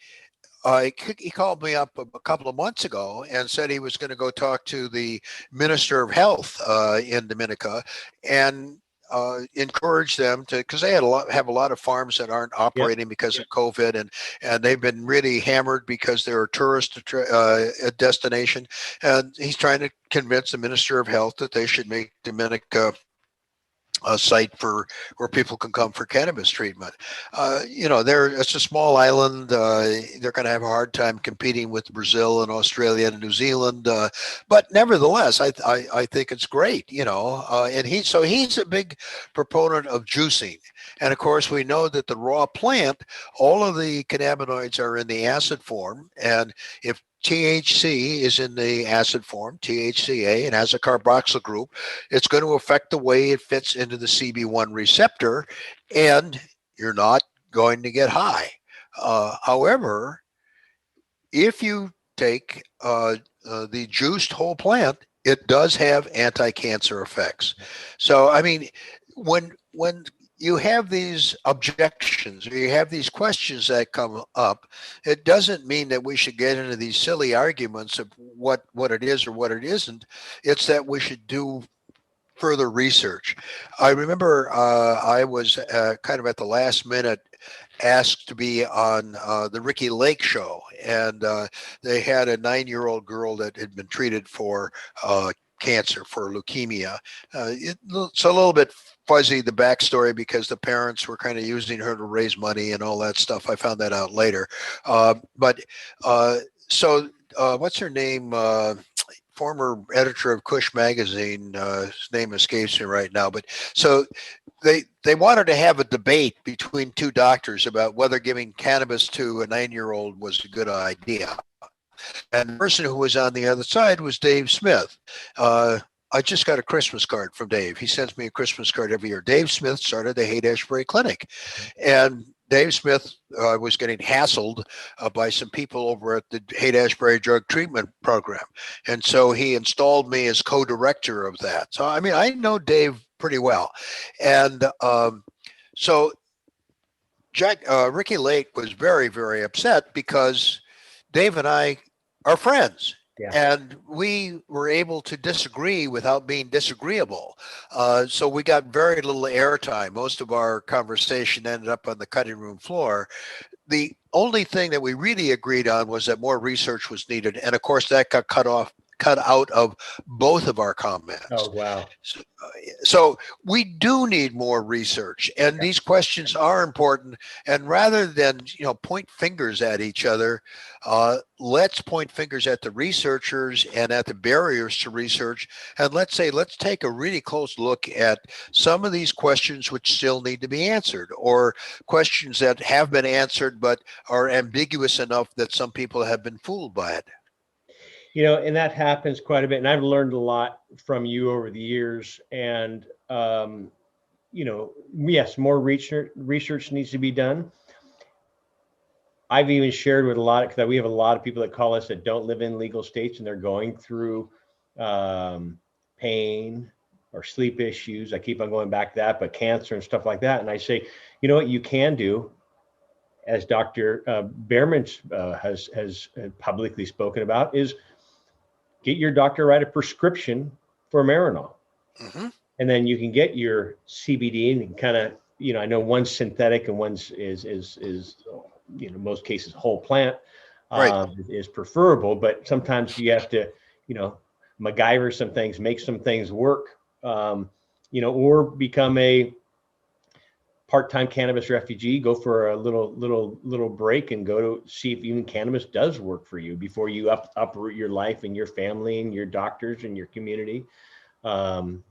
he called me up a couple of months ago and said he was going to go talk to the Minister of Health in Dominica and encourage them to, because they have a lot of farms that aren't operating because of COVID, and they've been really hammered because they're a tourist destination. And he's trying to convince the Minister of Health that they should make Dominica a site where people can come for cannabis treatment. It's a small island. They're going to have a hard time competing with Brazil and Australia and New Zealand. But nevertheless, I think it's great, and he's a big proponent of juicing. And of course, we know that the raw plant, all of the cannabinoids are in the acid form. And if THC is in the acid form, THCA, and has a carboxyl group, it's going to affect the way it fits into the CB1 receptor, and you're not going to get high. However, if you take the juiced whole plant, it does have anti-cancer effects. So, I mean, when you have these objections or you have these questions that come up, it doesn't mean that we should get into these silly arguments of what it is or what it isn't. It's that we should do further research. I remember I was kind of at the last minute asked to be on the Ricky Lake show, and they had a 9-year-old girl that had been treated for cancer, for leukemia. It's a little bit fuzzy, the backstory, because the parents were kind of using her to raise money and all that stuff. I found that out later. What's her name? Former editor of Kush magazine. His name escapes me right now. But so they wanted to have a debate between two doctors about whether giving cannabis to a 9-year-old was a good idea. And the person who was on the other side was Dave Smith. I just got a Christmas card from Dave. He sends me a Christmas card every year. Dave Smith started the Haight-Ashbury Clinic. And Dave Smith was getting hassled by some people over at the Haight-Ashbury Drug Treatment Program. And so he installed me as co-director of that. So, I mean, I know Dave pretty well. And so Ricky Lake was very, very upset because Dave and I are friends. Yeah. And we were able to disagree without being disagreeable. So we got very little airtime. Most of our conversation ended up on the cutting room floor. The only thing that we really agreed on was that more research was needed. And of course, that got cut out of both of our comments. Oh, wow. So we do need more research, and these questions are important. And rather than point fingers at each other, let's point fingers at the researchers and at the barriers to research. And let's take a really close look at some of these questions which still need to be answered, or questions that have been answered but are ambiguous enough that some people have been fooled by it. And that happens quite a bit. And I've learned a lot from you over the years. And, yes, more research needs to be done. I've even shared with because we have a lot of people that call us that don't live in legal states, and they're going through pain or sleep issues. I keep on going back to that, but cancer and stuff like that. And I say, you know what you can do, as Dr. Bearman has publicly spoken about, is get your doctor to write a prescription for Marinol. Mm-hmm. And then you can get your CBD, and kind of, I know one's synthetic and one's is most cases whole plant is preferable, but sometimes you have to, MacGyver some things, make some things work, or become a part-time cannabis refugee, go for a little break and go to see if even cannabis does work for you before you uproot your life and your family and your doctors and your community. And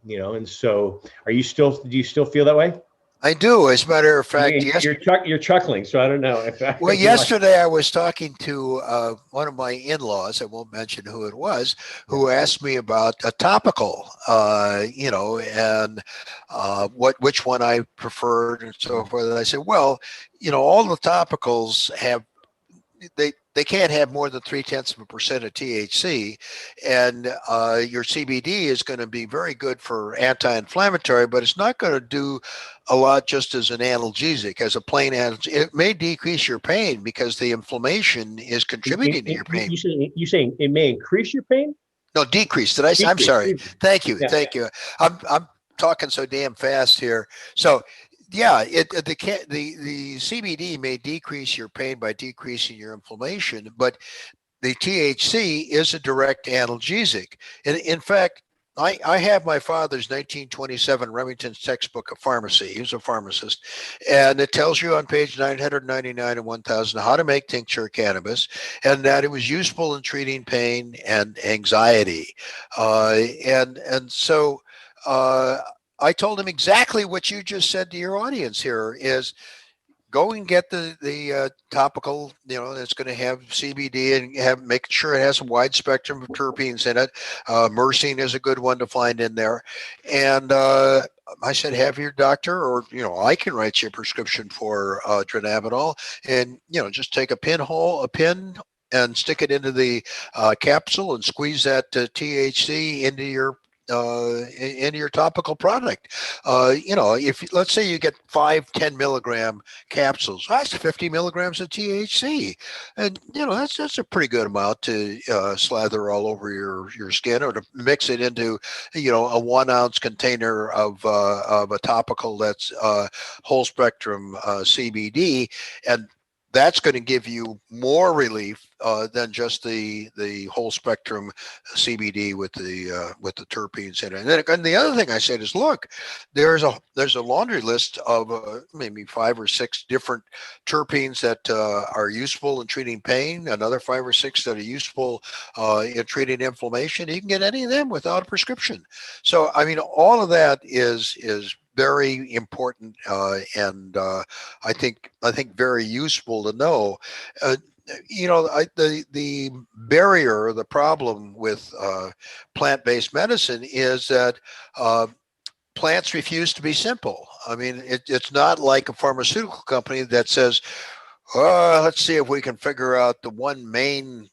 so do you still feel that way? I do. As a matter of fact, you're chuckling, so I don't know. Well, yesterday I was talking to one of my in-laws, I won't mention who it was, who asked me about a topical, and which one I preferred and so forth. And I said, well, all the topicals have, they can't have more than 0.3% of THC, and your CBD is going to be very good for anti-inflammatory, but it's not going to do a lot just as an analgesic, as a plain analgesic. It may decrease your pain because the inflammation is contributing to your pain. You saying it may increase your pain? No, decrease. Did I say? I'm sorry. Thank you. Thank you. I'm talking so damn fast here. So. Yeah, the CBD may decrease your pain by decreasing your inflammation, but the THC is a direct analgesic. And in fact, I have my father's 1927 Remington's textbook of pharmacy. He was a pharmacist. And it tells you on page 999 and 1000 how to make tincture cannabis, and that it was useful in treating pain and anxiety. So I told him exactly what you just said to your audience here is go and get the topical, that's going to have CBD and make sure it has a wide spectrum of terpenes in it. Myrcene is a good one to find in there. And I said, have your doctor, or, I can write you a prescription for dronabinol, and, just take a pin and stick it into the capsule and squeeze that THC into your topical product. If let's say you get 5-10 milligram capsules, that's 50 milligrams of THC, and that's a pretty good amount to slather all over your skin, or to mix it into a 1 ounce container of a topical that's whole spectrum CBD, and that's going to give you more relief than just the whole spectrum CBD with the terpenes in it. And the other thing I said is, look, there's a laundry list of maybe 5 or 6 different terpenes that are useful in treating pain. Another 5 or 6 that are useful in treating inflammation. You can get any of them without a prescription. So I mean, all of that is very important, and I think very useful to know. The barrier or the problem with plant-based medicine is that plants refuse to be simple. I mean, it's not like a pharmaceutical company that says, let's see if we can figure out the one main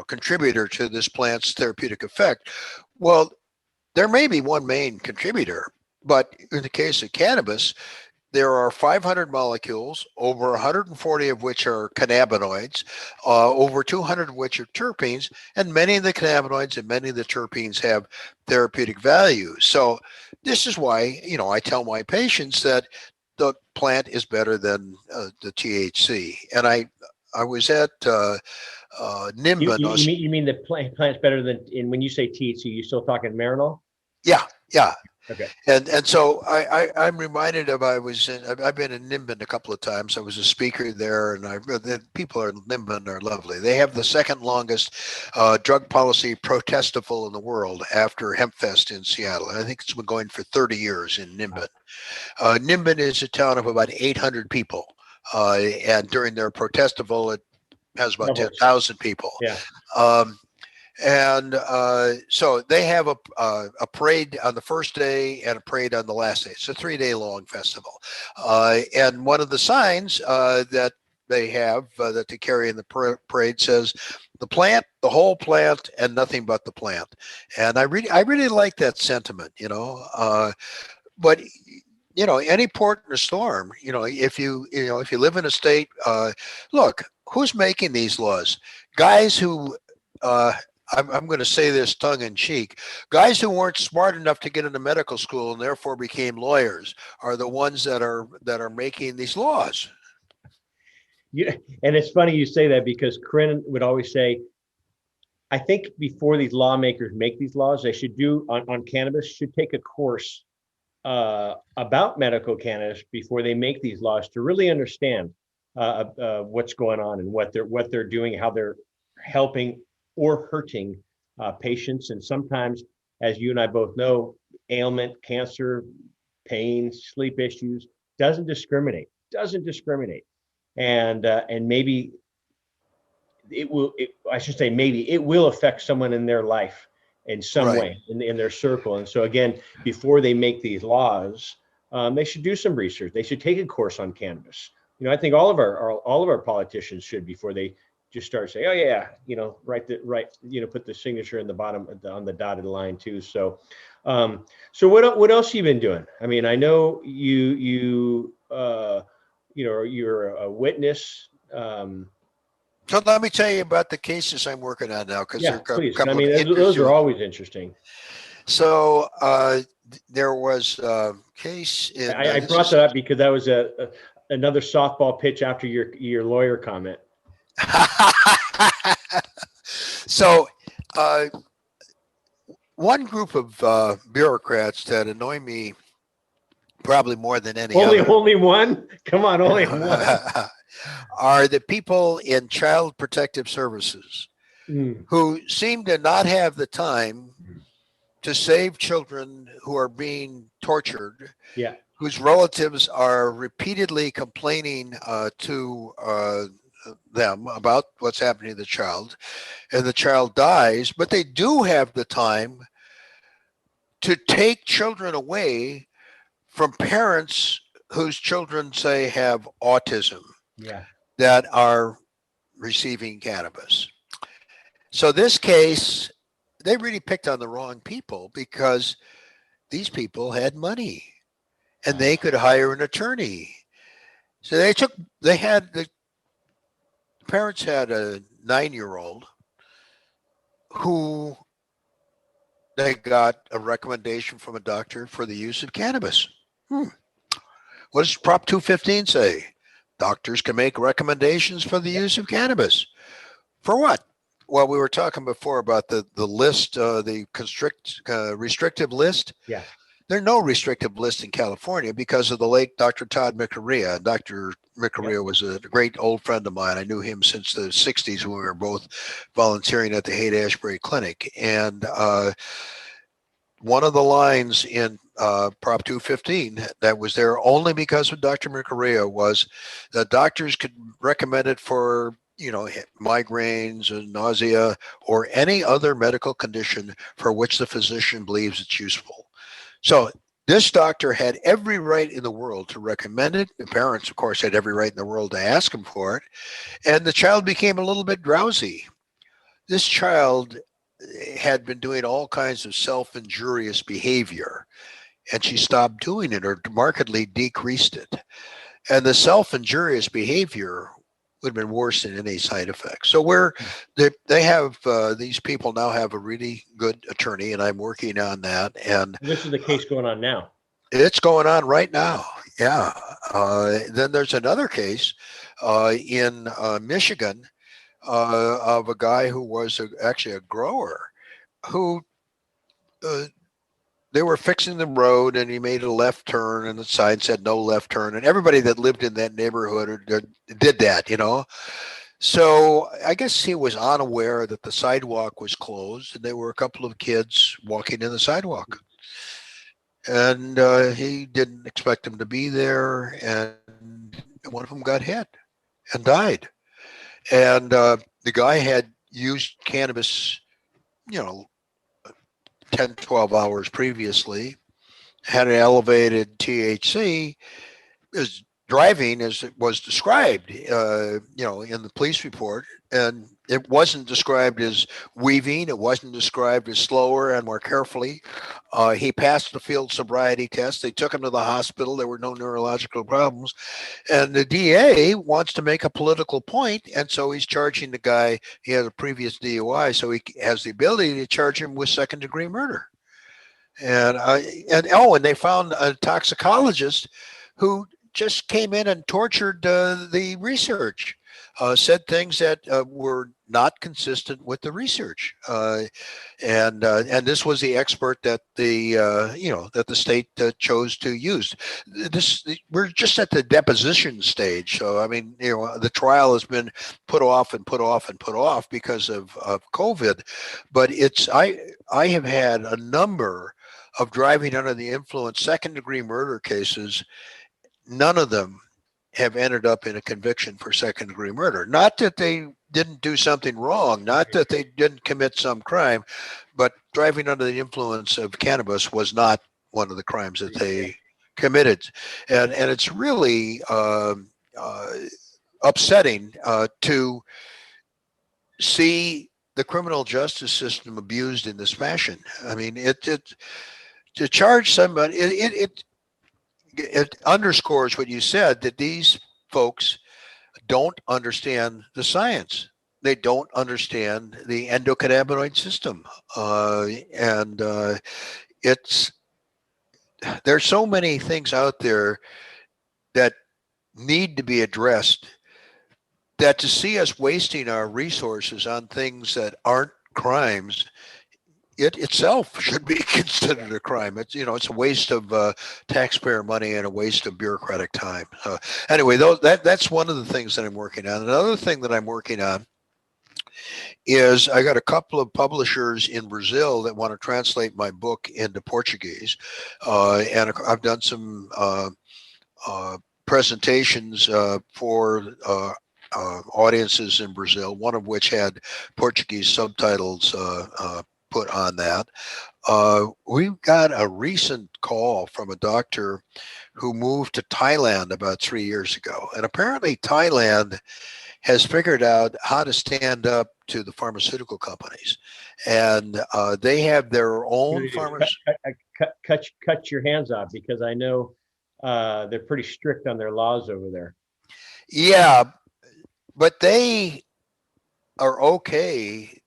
contributor to this plant's therapeutic effect. Well, there may be one main contributor, but in the case of cannabis, there are 500 molecules, over 140 of which are cannabinoids, over 200 of which are terpenes, and many of the cannabinoids and many of the terpenes have therapeutic value. So this is why, I tell my patients that the plant is better than the THC. And I was at Nimbin. You mean the plant's better than, and when you say THC, you still talking Marinol? Yeah, yeah. Okay. And so I'm reminded of I've been in Nimbin a couple of times. I was a speaker there, and the people in Nimbin are lovely. They have the second longest drug policy protestival in the world after Hempfest in Seattle. And I think it's been going for 30 years in Nimbin. Nimbin is a town of about 800 people, and during their protestival, it has about 10,000 people. Yeah. And so they have a parade on the first day and a parade on the last day. It's a 3-day long festival. And one of the signs that they have that they carry in the parade says, "The plant, the whole plant, and nothing but the plant." And I really like that sentiment, but any port in a storm, if you live in a state, look, who's making these laws? Guys who, I'm going to say this tongue in cheek, guys who weren't smart enough to get into medical school and therefore became lawyers are the ones that are making these laws. Yeah, and it's funny you say that, because Corinne would always say, I think before these lawmakers make these laws, they should do on cannabis, should take a course about medical cannabis before they make these laws, to really understand what's going on and what they're doing, how they're helping or hurting patients. And sometimes, as you and I both know, ailment, cancer, pain, sleep issues doesn't discriminate. And maybe it will. I should say maybe it will affect someone in their life in some way in their circle. And so again, before they make these laws, they should do some research. They should take a course on cannabis. I think all of our politicians should, before they just start saying, "Oh yeah, put the signature in the bottom on the dotted line too." So, so what else have you been doing? I mean, I know you're a witness. So let me tell you about the cases I'm working on now, because yeah, please. I mean, those are always interesting. So there was a case in. I brought that up because that was another softball pitch after your lawyer comment. So one group of bureaucrats that annoy me probably more than any other. Only one? Come on, only one. Are the people in child protective services who seem to not have the time to save children who are being tortured, whose relatives are repeatedly complaining to them about what's happening to the child, and the child dies, but they do have the time to take children away from parents whose children, say, have autism, that are receiving cannabis. So this case, they really picked on the wrong people, because these people had money and they could hire an attorney. So the parents had a 9-year-old who they got a recommendation from a doctor for the use of cannabis. What does Prop 215 say? Doctors can make recommendations for the use of cannabis. For what? Well, we were talking before about the list, the restrictive list. Yeah. There's no restrictive list in California because of the late Dr. Todd McCurrea. Dr. McCurrea was a great old friend of mine. I knew him since the 60s when we were both volunteering at the Haight-Ashbury Clinic. And one of the lines in Prop 215 that was there only because of Dr. McCurrea was that doctors could recommend it for migraines and nausea or any other medical condition for which the physician believes it's useful. So this doctor had every right in the world to recommend it. The parents, of course, had every right in the world to ask him for it. And the child became a little bit drowsy. This child had been doing all kinds of self-injurious behavior. and she stopped doing it or markedly decreased it. And the self-injurious behavior would have been worse than any side effects. So they have these people now have a really good attorney, and I'm working on that. And this is the case going on now. It's going on right now. Yeah. Then there's another case in Michigan of a guy who was actually a grower who uh, they were fixing the road and he made a left turn and the sign said no left turn. And everybody that lived in that neighborhood did that, you know. So I guess he was unaware that the sidewalk was closed and there were a couple of kids walking in the sidewalk. And he didn't expect him to be there, and one of them got hit and died. And the guy had used cannabis, 10, 12 hours previously, had an elevated THC, is driving as it was described, in the police report. And it wasn't described as weaving. It wasn't described as slower and more carefully. He passed the field sobriety test. They took him to the hospital. There were no neurological problems. And the DA wants to make a political point, and so he's charging the guy. He had a previous DUI, so he has the ability to charge him with second-degree murder. And they found a toxicologist who just came in and tortured the research, said things that were not consistent with the research, and this was the expert that the state chose to use. We're just at the deposition stage, so I mean, the trial has been put off and put off and put off because of COVID, but I have had a number of driving under the influence second-degree murder cases. None of them have ended up in a conviction for second-degree murder. Not that they didn't do something wrong, not that they didn't commit some crime, but driving under the influence of cannabis was not one of the crimes that they committed. And it's really upsetting to see the criminal justice system abused in this fashion. I mean, to charge somebody, it underscores what you said, that these folks don't understand the science. They don't understand the endocannabinoid system. There's so many things out there that need to be addressed, that to see us wasting our resources on things that aren't crimes, it itself should be considered a crime. It's a waste of taxpayer money and a waste of bureaucratic time. Anyway, that's one of the things that I'm working on. Another thing that I'm working on is I got a couple of publishers in Brazil that want to translate my book into Portuguese, and I've done some presentations for audiences in Brazil, one of which had Portuguese subtitles put on that. We got a recent call from a doctor who moved to Thailand about 3 years ago. And apparently Thailand has figured out how to stand up to the pharmaceutical companies. And they have their own cut your hands off, because I know they're pretty strict on their laws over there. Yeah, but they are okay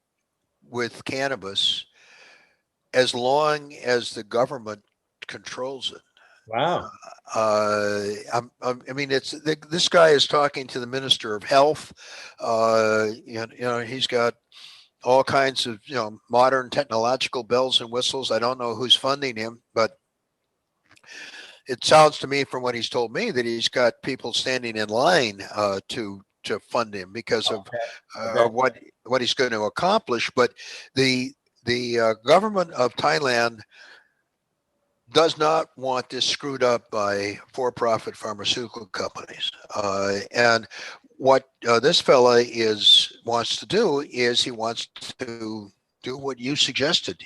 with cannabis as long as the government controls it. Wow. I mean, this guy is talking to the Minister of Health. He's got all kinds of modern technological bells and whistles. I don't know who's funding him, but it sounds to me from what he's told me that he's got people standing in line to fund him because of what he's going to accomplish. But the government of Thailand does not want this screwed up by for-profit pharmaceutical companies. And what this fella wants to do is he wants to do what you suggested: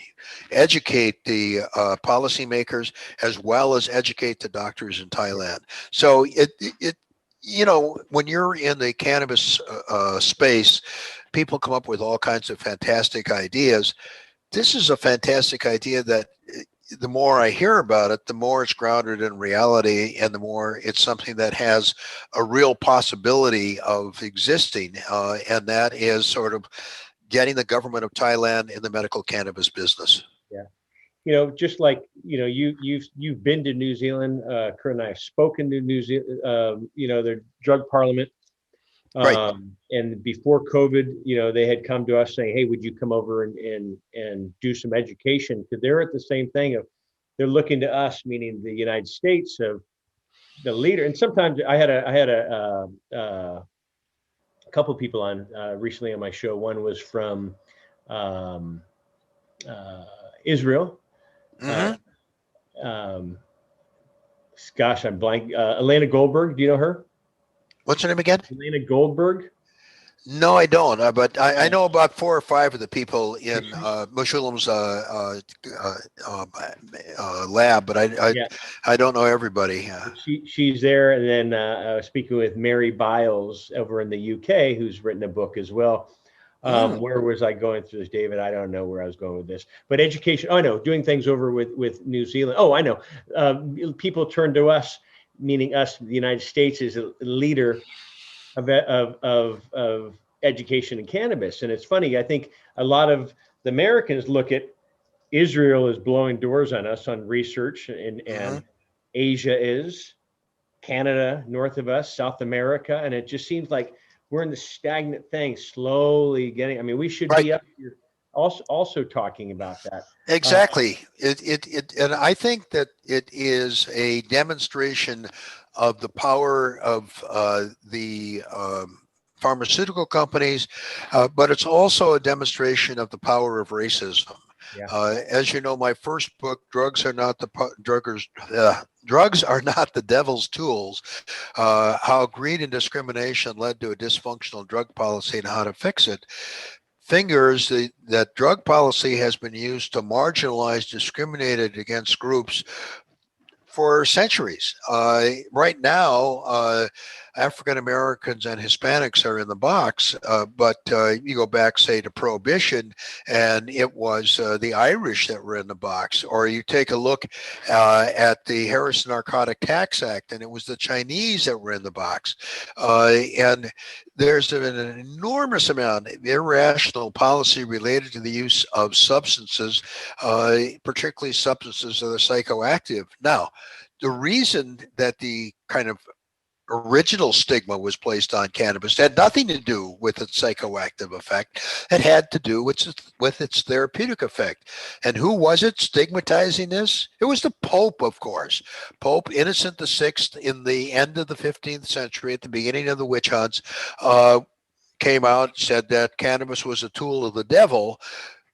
educate the policymakers as well as educate the doctors in Thailand. So when you're in the cannabis space, people come up with all kinds of fantastic ideas. This is a fantastic idea that the more I hear about it, the more it's grounded in reality, and the more it's something that has a real possibility of existing. And that is sort of getting the government of Thailand in the medical cannabis business. Yeah. Just like, you've been to New Zealand. Kurt and I have spoken to New Zealand, their drug parliament. Right. And before COVID, they had come to us saying, "Hey, would you come over and do some education?" Because they're at the same thing of they're looking to us, meaning the United States, of the leader. And sometimes I had a couple of people on recently on my show. One was from um, Israel. Uh, Mm-hmm. um, Gosh, I'm blank. Elena Goldberg. Do you know her? What's her name again? Elena Goldberg. No, I don't. But I Yeah. know about 4 or 5 of the people in She, Mushulam's lab, but yeah. I don't know everybody. She's there, and then I was speaking with Mary Biles over in the UK, who's written a book as well. Mm, Where was I going through this, David? I don't know where I was going with this, but education. Oh, I know, doing things over with New Zealand. Oh, I know. People turn to us, meaning us, the United States, is a leader of education in cannabis. And it's funny. I think a lot of the Americans look at Israel as blowing doors on us on research, mm-hmm. and Asia is, Canada north of us, South America, and it just seems like we're in the stagnant thing, slowly getting. I mean, we should Right. be up here also talking about that. Exactly. And I think that it is a demonstration of the power of the pharmaceutical companies, but it's also a demonstration of the power of racism. Yeah, As you know, my first book, "Drugs Are Not the Drugs Are Not the Devil's Tools: How Greed and Discrimination Led to a Dysfunctional Drug Policy and How to Fix It," fingers that drug policy has been used to marginalize, discriminated against groups for centuries. Right now, African Americans and Hispanics are in the box, but you go back, say, to Prohibition, and it was the Irish that were in the box. Or you take a look at the Harrison Narcotic Tax Act, and it was the Chinese that were in the box. And there's an enormous amount of irrational policy related to the use of substances, particularly substances that are psychoactive. Now, the reason that the kind of original stigma was placed on cannabis had nothing to do with its psychoactive effect. It had to do with its therapeutic effect. And who was it stigmatizing this? It was the Pope, of course. Pope Innocent VI, in the end of the 15th century, at the beginning of the witch hunts, came out and said that cannabis was a tool of the devil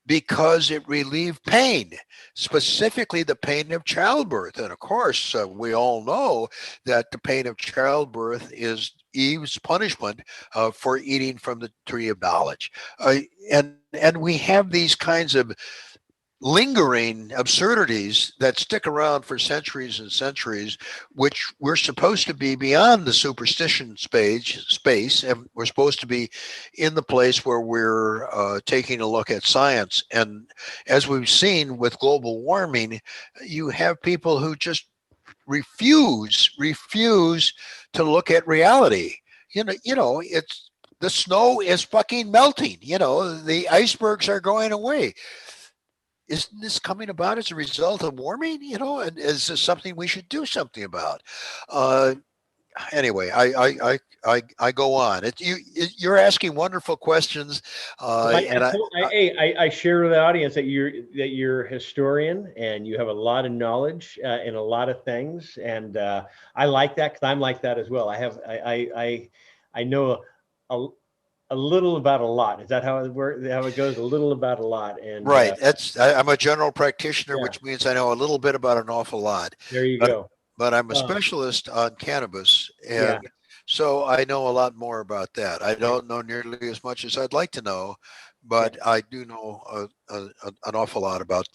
because it relieved pain, specifically the pain of childbirth. And of course, we all know that the pain of childbirth is Eve's punishment for eating from the tree of knowledge. And we have these kinds of lingering absurdities that stick around for centuries and centuries, which we're supposed to be beyond the superstition space, and we're supposed to be in the place where we're taking a look at science. And as we've seen with global warming, you have people who just refuse to look at reality. It's the snow is fucking melting. The icebergs are going away. Isn't this coming about as a result of warming? And is this something we should do something about? Uh, anyway, I go on. You're asking wonderful questions, well, and I share with the audience that you're a historian and you have a lot of knowledge in a lot of things, and I like that because I'm like that as well. I know a, a little about a lot. Is that how it works? How it goes? A little about a lot, and right. I'm a general practitioner, yeah, which means I know a little bit about an awful lot. there you But go. but I'm a Uh, specialist on cannabis, yeah, and so I know a lot more about that. I yeah, don't know nearly as much as I'd like to know, yeah. but I do know an awful lot about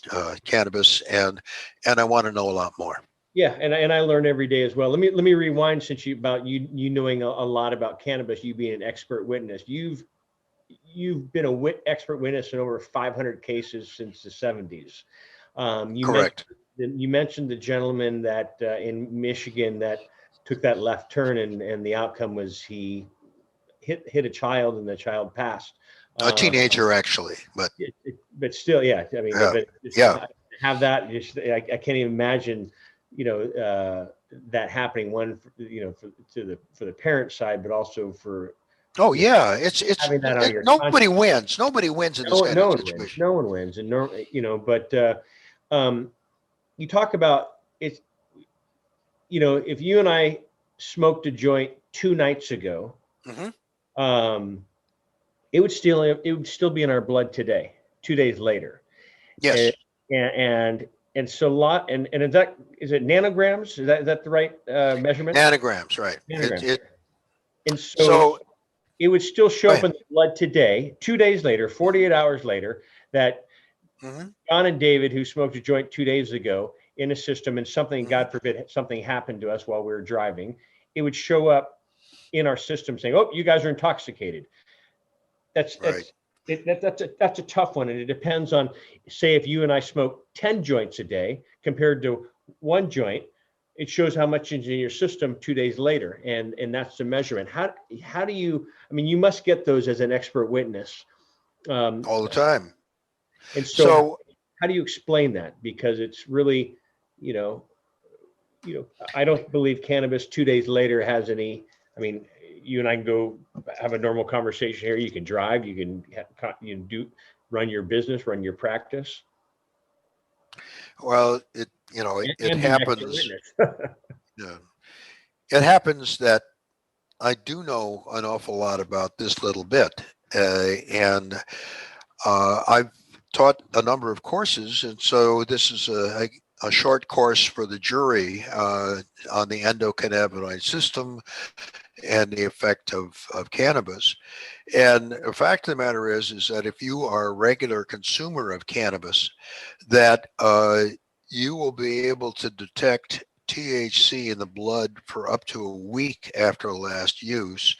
cannabis, and I want to know a lot more. Yeah, and I learn every day as well. Let me rewind since you knowing a lot about cannabis, you being an expert witness. You've been a expert witness in over 500 cases since the 70s. You Correct. mentioned the gentleman that in Michigan that took that left turn, and the outcome was he hit a child and the child passed. A Um, teenager, actually, but but still, yeah. I mean, yeah, but just yeah. to have that, just, I can't even imagine, that happening. One, for the parent side, but also for Oh you know, yeah, having that on your nobody wins. Nobody wins in this kind no of one wins. situation. No one wins, and no, But um, you talk about it's, if you and I smoked a joint 2 nights ago, Hmm. um, it would still be in our blood today, 2 days later, and Yes, and so and is it nanograms? Is that the right measurement? nanograms, right? Nanograms. And so So it would still show go up ahead. in the blood today, 2 days later, 48 hours later, that Hmm. John and David, who smoked a joint 2 days ago, in a system, and something, Hmm. God forbid, something happened to us while we were driving, it would show up in our system saying, "Oh, you guys are intoxicated." That's Right. that's that's a tough one, and it depends on, say, if you and I smoke 10 joints a day compared to one joint, it shows how much is in your system 2 days later, and that's the measurement. How do you? I mean, you must get those as an expert witness, um, All the time. and so So how do you explain that? Because it's really, you know, I don't believe cannabis 2 days later has any. I mean, you and I can go have a normal conversation here. You can drive. You can run your business, run your practice, well, it and be an expert happens. witness. Yeah, it happens that I do know an awful lot about this little bit, and I've taught a number of courses, and so this is a short course for the jury on the endocannabinoid system and the effect of cannabis. And the fact of the matter is that if you are a regular consumer of cannabis, that you will be able to detect THC in the blood for up to a week after last use,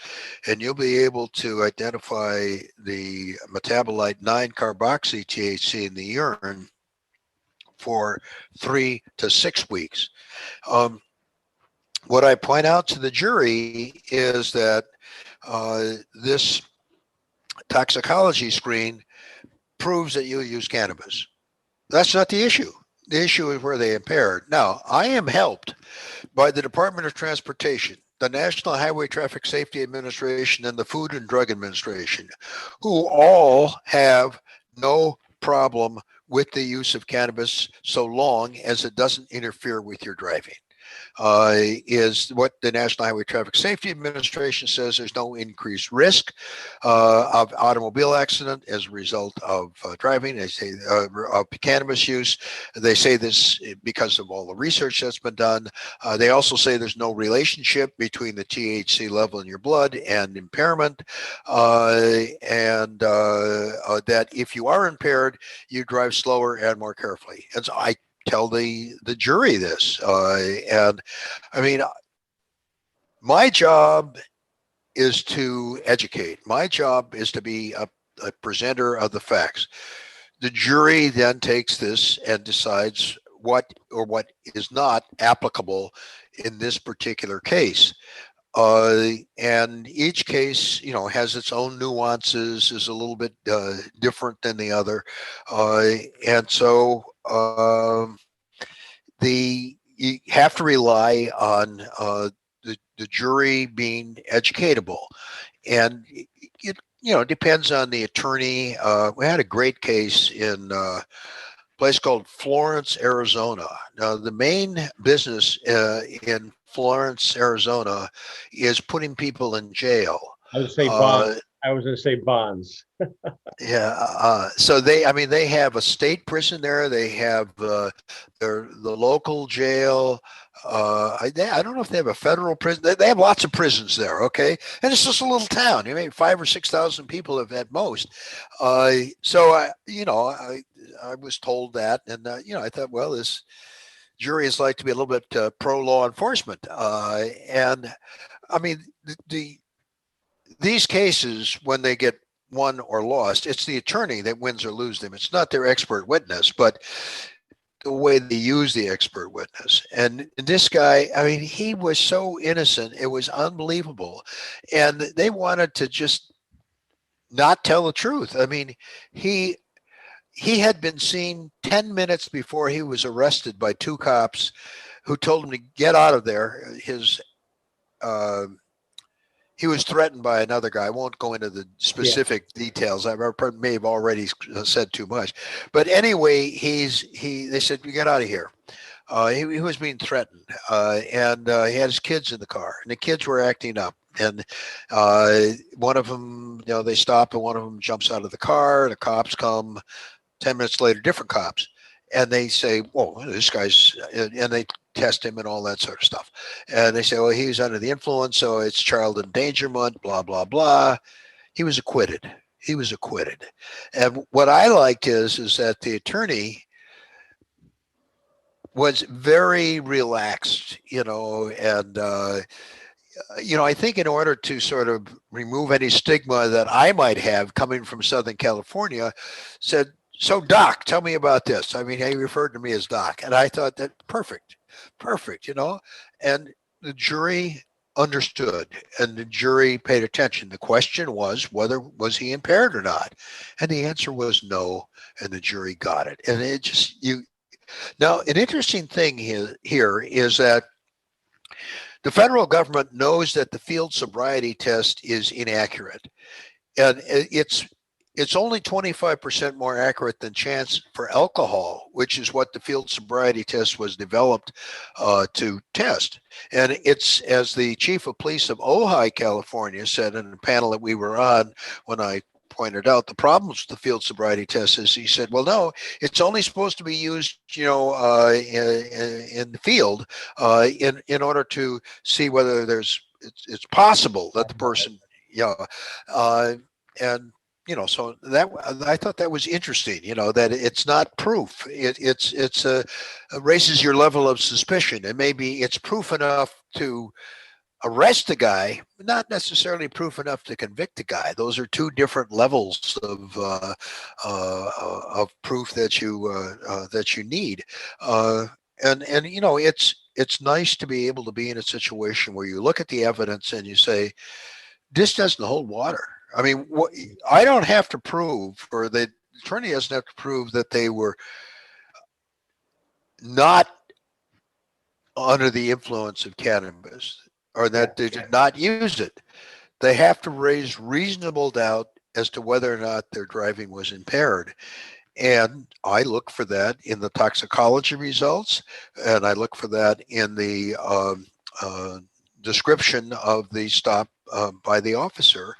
and you'll be able to identify the metabolite 9-carboxy THC in the urine for 3 to 6 weeks. Um, what I point out to the jury is that this toxicology screen proves that you use cannabis. That's not the issue. The issue is where they impaired. Now, I am helped by the Department of Transportation, the National Highway Traffic Safety Administration, and the Food and Drug Administration, who all have no problem with the use of cannabis so long as it doesn't interfere with your driving. Is what the National Highway Traffic Safety Administration says. There's no increased risk of automobile accident as a result of driving. They say of cannabis use. They say this because of all the research that's been done. They also say there's no relationship between the THC level in your blood and impairment, and that if you are impaired, you drive slower and more carefully. And so I tell the jury this, and I mean, my job is to educate. My job is to be a presenter of the facts. The jury then takes this and decides what is not applicable in this particular case. And each case, has its own nuances, is a little bit different than the other, and so you have to rely on the jury being educatable, and it depends on the attorney. We had a great case in a place called Florence, Arizona. Now, the main business in Florence, Arizona, is putting people in jail. I would say Uh, bonds. I was going to say bonds. Yeah. So they have a state prison there. They have the local jail. I don't know if they have a federal prison. They have lots of prisons there. Okay, and it's just a little town. Maybe 5 or 6 thousand people at most. So I was told that, and I thought, well, this jury is like to be a little bit pro law enforcement, and I mean these cases, when they get won or lost, it's the attorney that wins or loses them. It's not their expert witness. But the way they use the expert witness. And this guy, I mean, he was so innocent. It was unbelievable. And they wanted to just not tell the truth. I mean, he had been seen 10 minutes before he was arrested by two cops who told him to get out of there. He was threatened by another guy. I won't go into the specific details. I may have already said too much, but anyway, they said, "You get out of here." He was being threatened, and he had his kids in the car, and the kids were acting up. And one of them, they stop, and one of them jumps out of the car. The cops come. 10 minutes later, different cops, and they say, "Whoa, this guy's," and they test him and all that sort of stuff. And they say, "Well, he's under the influence, so it's child endangerment, blah, blah, blah." He was acquitted. He was acquitted. And what I liked is that the attorney was very relaxed, and I think in order to sort of remove any stigma that I might have coming from Southern California, said, "So, Doc, tell me about this." I mean, he referred to me as Doc, and I thought that perfect, and the jury understood, and the jury paid attention. The question was was he impaired or not, and the answer was no, and the jury got it. And it just now an interesting thing here is that the federal government knows that the field sobriety test is inaccurate, and it's only 25% more accurate than chance for alcohol, which is what the field sobriety test was developed to test. And it's, as the chief of police of Ojai, California, said in a panel that we were on when I pointed out the problems with the field sobriety test, is he said, "Well, no, it's only supposed to be used, in the field in order to see whether it's possible that the person, and." So that I thought that was interesting. That it's not proof. It's raises your level of suspicion, and maybe it's proof enough to arrest the guy, but not necessarily proof enough to convict the guy. Those are two different levels of proof that you need. And it's nice to be able to be in a situation where you look at the evidence and you say, this doesn't hold water. I mean, I don't have to prove, or the attorney doesn't have to prove that they were not under the influence of cannabis or that they did not use it. They have to raise reasonable doubt as to whether or not their driving was impaired. And I look for that in the toxicology results, and I look for that in the description of the stop by the officer.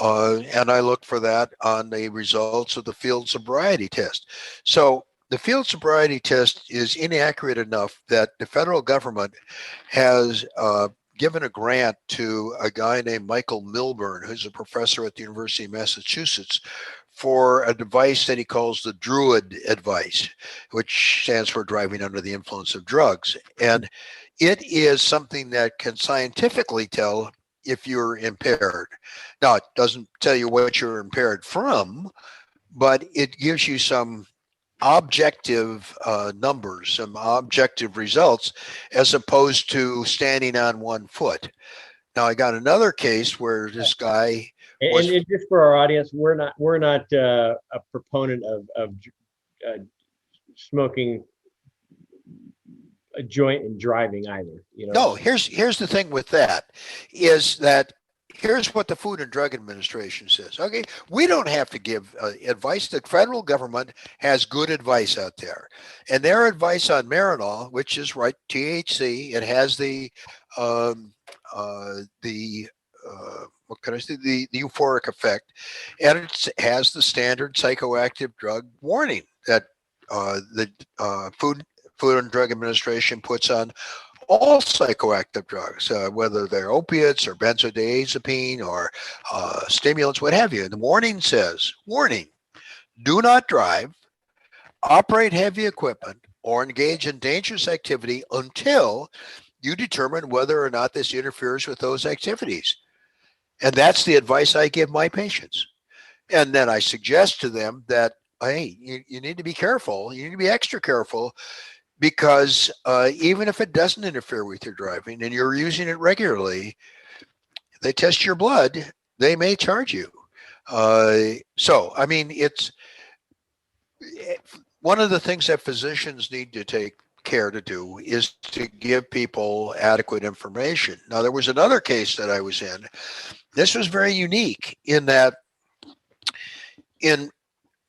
And I look for that on the results of the field sobriety test. So the field sobriety test is inaccurate enough that the federal government has given a grant to a guy named Michael Milburn, who's a professor at the University of Massachusetts, for a device that he calls the DRUID advice, which stands for driving under the influence of drugs. And it is something that can scientifically tell if you're impaired. Now, it doesn't tell you what you're impaired from, but it gives you some objective numbers, some objective results, as opposed to standing on one foot. Now, I got another case where this guy and just for our audience, we're not a proponent of smoking a joint and driving either. No, here's the thing with that, is that here's what the Food and Drug Administration says. Okay, we don't have to give advice. The federal government has good advice out there, and their advice on Marinol, which is THC, it has the what can I say? The euphoric effect, and it has the standard psychoactive drug warning that the Food and Drug Administration puts on all psychoactive drugs, whether they're opiates or benzodiazepine or stimulants, what have you. And the warning says, warning, do not drive, operate heavy equipment, or engage in dangerous activity until you determine whether or not this interferes with those activities. And that's the advice I give my patients. And then I suggest to them that hey, you need to be careful. You need to be extra careful because even if it doesn't interfere with your driving and you're using it regularly, they test your blood, they may charge you. So, I mean, it's one of the things that physicians need to take care to do is to give people adequate information. Now, there was another case that I was in. This was very unique in that in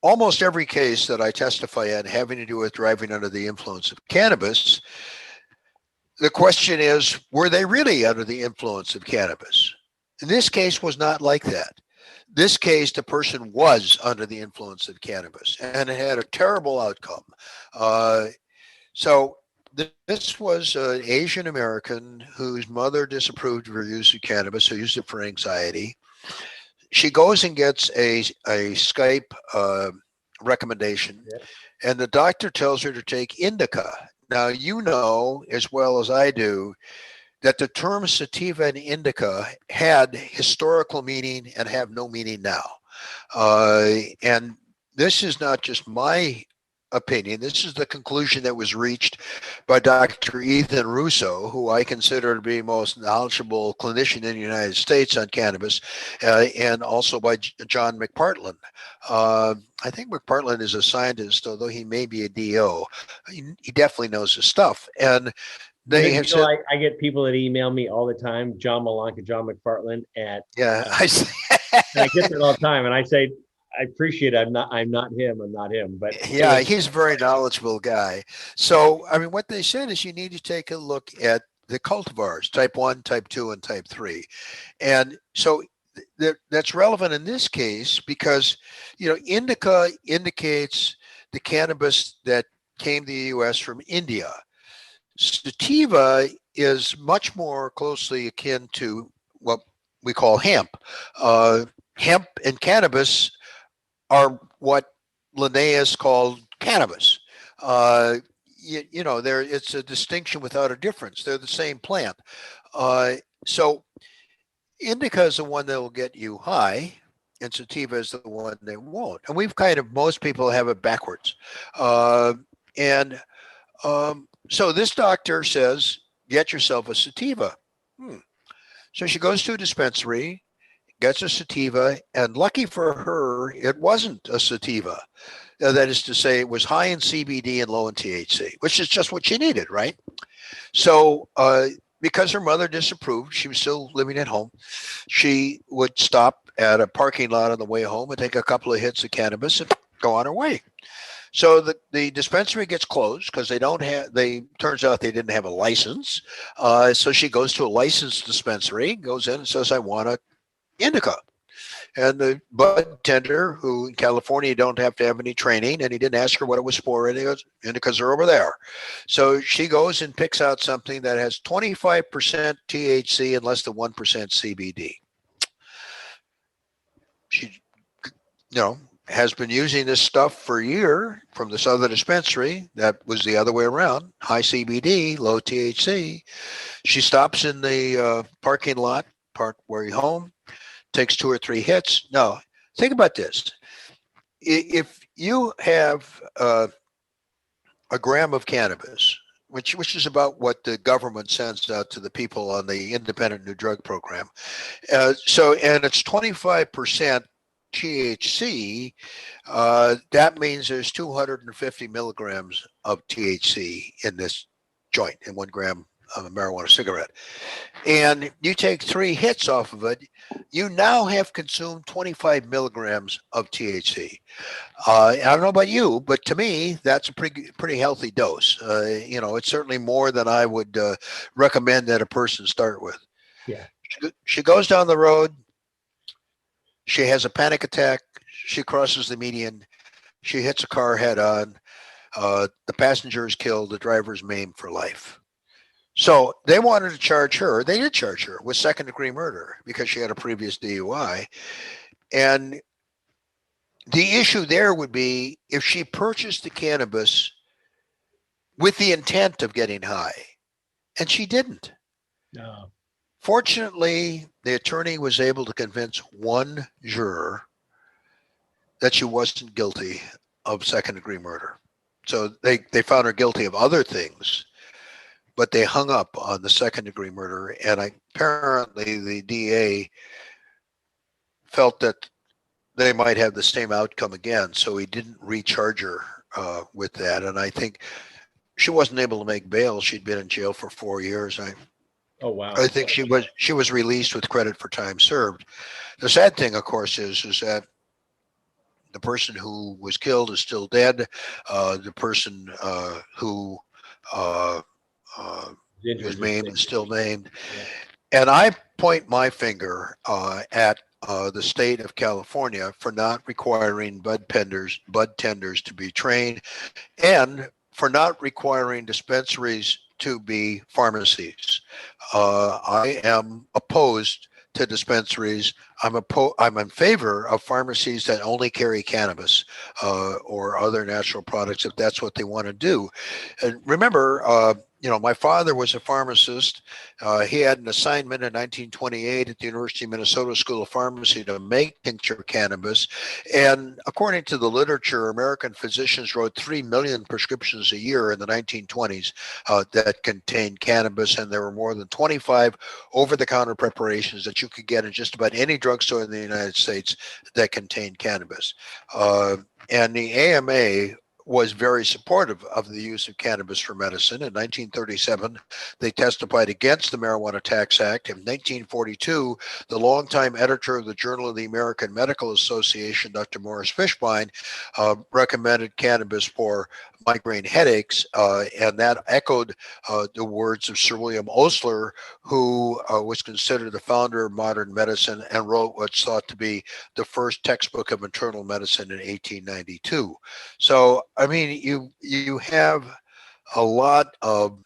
almost every case that I testify in having to do with driving under the influence of cannabis, the question is, were they really under the influence of cannabis? In this case was not like that. This case, the person was under the influence of cannabis and it had a terrible outcome. So this was an Asian American whose mother disapproved of her use of cannabis, who used it for anxiety. She goes and gets a Skype recommendation, and the doctor tells her to take indica. Now, you know as well as I do that the terms sativa and indica had historical meaning and have no meaning now. And this is not just my opinion. This is the conclusion that was reached by Dr. Ethan Russo, who I consider to be the most knowledgeable clinician in the United States on cannabis, and also by John McPartland. I think McPartland is a scientist, although he may be a DO. He definitely knows his stuff. And they have said, I get people that email me all the time, John Malanka, John McPartland, and yeah, I get that all the time, and I say, I appreciate it. I'm not him. But yeah, he's a very knowledgeable guy. So, I mean, what they said is you need to take a look at the cultivars, type 1, type 2, and type 3. And so that's relevant in this case because, indica indicates the cannabis that came to the U.S. from India. Sativa is much more closely akin to what we call hemp. Hemp and cannabis are what Linnaeus called cannabis. It's a distinction without a difference. They're the same plant. So indica is the one that will get you high, and sativa is the one that won't. And most people have it backwards. So this doctor says, get yourself a sativa. So she goes to a dispensary, gets a sativa, and lucky for her, it wasn't a sativa. That is to say, it was high in CBD and low in THC, which is just what she needed, right? So because her mother disapproved, she was still living at home, she would stop at a parking lot on the way home and take a couple of hits of cannabis and go on her way. So the dispensary gets closed because turns out they didn't have a license. So she goes to a licensed dispensary, goes in and says, I want a indica. And the bud tender, who in California don't have to have any training, and he didn't ask her what it was for, and he goes, indicas are over there. So she goes and picks out something that has 25% THC and less than 1% CBD. She, has been using this stuff for a year from this other dispensary that was the other way around, high CBD, low THC. She stops in the parking lot, parked where you're home, takes 2 or 3 hits. Now, think about this. If you have a gram of cannabis, which is about what the government sends out to the people on the Independent New Drug Program, and it's 25% THC, that means there's 250 milligrams of THC in this joint, in 1 gram of a marijuana cigarette. And you take 3 hits off of it, you now have consumed 25 milligrams of THC. I don't know about you, but to me, that's a pretty healthy dose. It's certainly more than I would recommend that a person start with. Yeah. She goes down the road. She has a panic attack. She crosses the median. She hits a car head on. The passenger is killed. The driver is maimed for life. So they wanted to charge her. They did charge her with second-degree murder because she had a previous DUI. And the issue there would be if she purchased the cannabis with the intent of getting high, and she didn't. No. Fortunately, the attorney was able to convince one juror that she wasn't guilty of second-degree murder. So they found her guilty of other things, but they hung up on the second-degree murder. And apparently the DA felt that they might have the same outcome again, so he didn't recharge her with that. And I think she wasn't able to make bail. She'd been in jail for 4 years. Oh, wow. I think she was released with credit for time served. The sad thing, of course, is that the person who was killed is still dead. The person who was maimed is still named. Yeah. And I point my finger at the state of California for not requiring bud tenders to be trained, and for not requiring dispensaries to be pharmacies. I am opposed to dispensaries. I'm in favor of pharmacies that only carry cannabis or other natural products if that's what they want to do. And remember, my father was a pharmacist. He had an assignment in 1928 at the University of Minnesota School of Pharmacy to make tincture cannabis. And according to the literature, American physicians wrote 3 million prescriptions a year in the 1920s that contained cannabis. And there were more than 25 over-the-counter preparations that you could get in just about any drugstore in the United States that contained cannabis. And the AMA was very supportive of the use of cannabis for medicine. In 1937, they testified against the Marijuana Tax Act. In 1942, the longtime editor of the Journal of the American Medical Association, Dr. Morris Fishbein, recommended cannabis for migraine headaches, and that echoed the words of Sir William Osler, who was considered the founder of modern medicine and wrote what's thought to be the first textbook of internal medicine in 1892. So, I mean, you have a lot of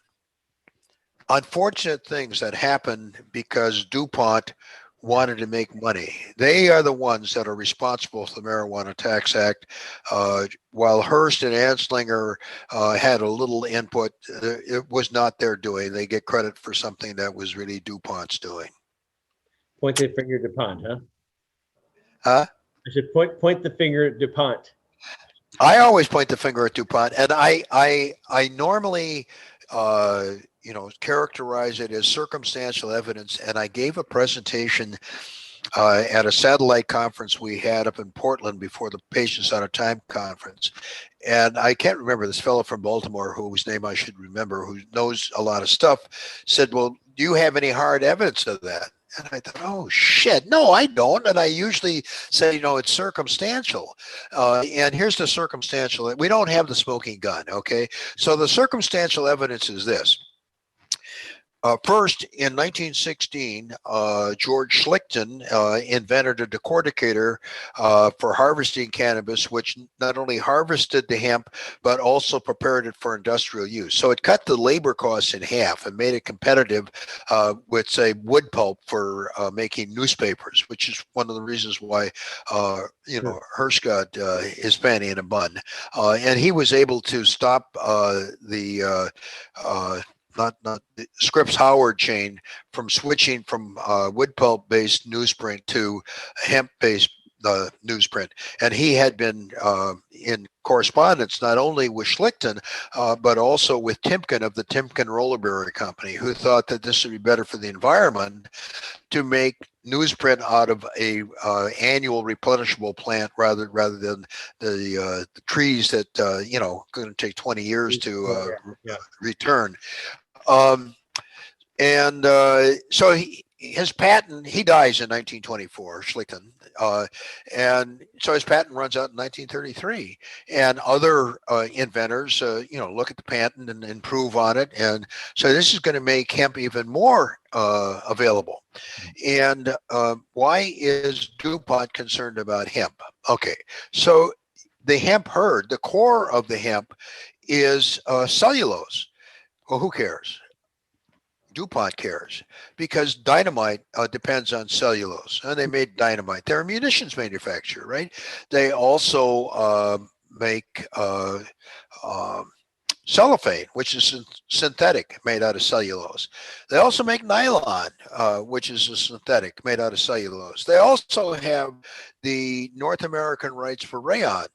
unfortunate things that happen because DuPont wanted to make money. They are the ones that are responsible for the Marijuana Tax Act. While Hearst and Anslinger had a little input, it was not their doing. They get credit for something that was really DuPont's doing. Point the finger at DuPont, huh? Huh? I should point the finger at DuPont. I always point the finger at DuPont, and I normally characterize it as circumstantial evidence. And I gave a presentation at a satellite conference we had up in Portland before the Patients Out of Time conference. And I can't remember, this fellow from Baltimore, whose name I should remember, who knows a lot of stuff, said, well, do you have any hard evidence of that? And I thought, oh, shit, no, I don't. And I usually say, it's circumstantial. And here's the circumstantial. We don't have the smoking gun, okay? So the circumstantial evidence is this. First, in 1916, George Schlichten invented a decorticator for harvesting cannabis, which not only harvested the hemp, but also prepared it for industrial use. So it cut the labor costs in half and made it competitive with, say, wood pulp for making newspapers, which is one of the reasons why, Hearst got his fanny in a bun. And he was able to stop not the Scripps Howard chain from switching from wood pulp based newsprint to hemp based newsprint. And he had been in correspondence not only with Schlichten, but also with Timken of the Timken Rollerberry Company, who thought that this would be better for the environment to make newsprint out of a annual replenishable plant rather than the trees that going to take 20 years to return. So his patent, he dies in 1924, Schlichten. And so his patent runs out in 1933. And other inventors, look at the patent and improve on it. And so this is going to make hemp even more available. And why is DuPont concerned about hemp? Okay, so the hemp herd, the core of the hemp is cellulose. Well, who cares? DuPont cares, because dynamite depends on cellulose, and they made dynamite. They're a munitions manufacturer, right? They also make cellophane, which is synthetic, made out of cellulose. They also make nylon, which is a synthetic, made out of cellulose. They also have the North American rights for rayon,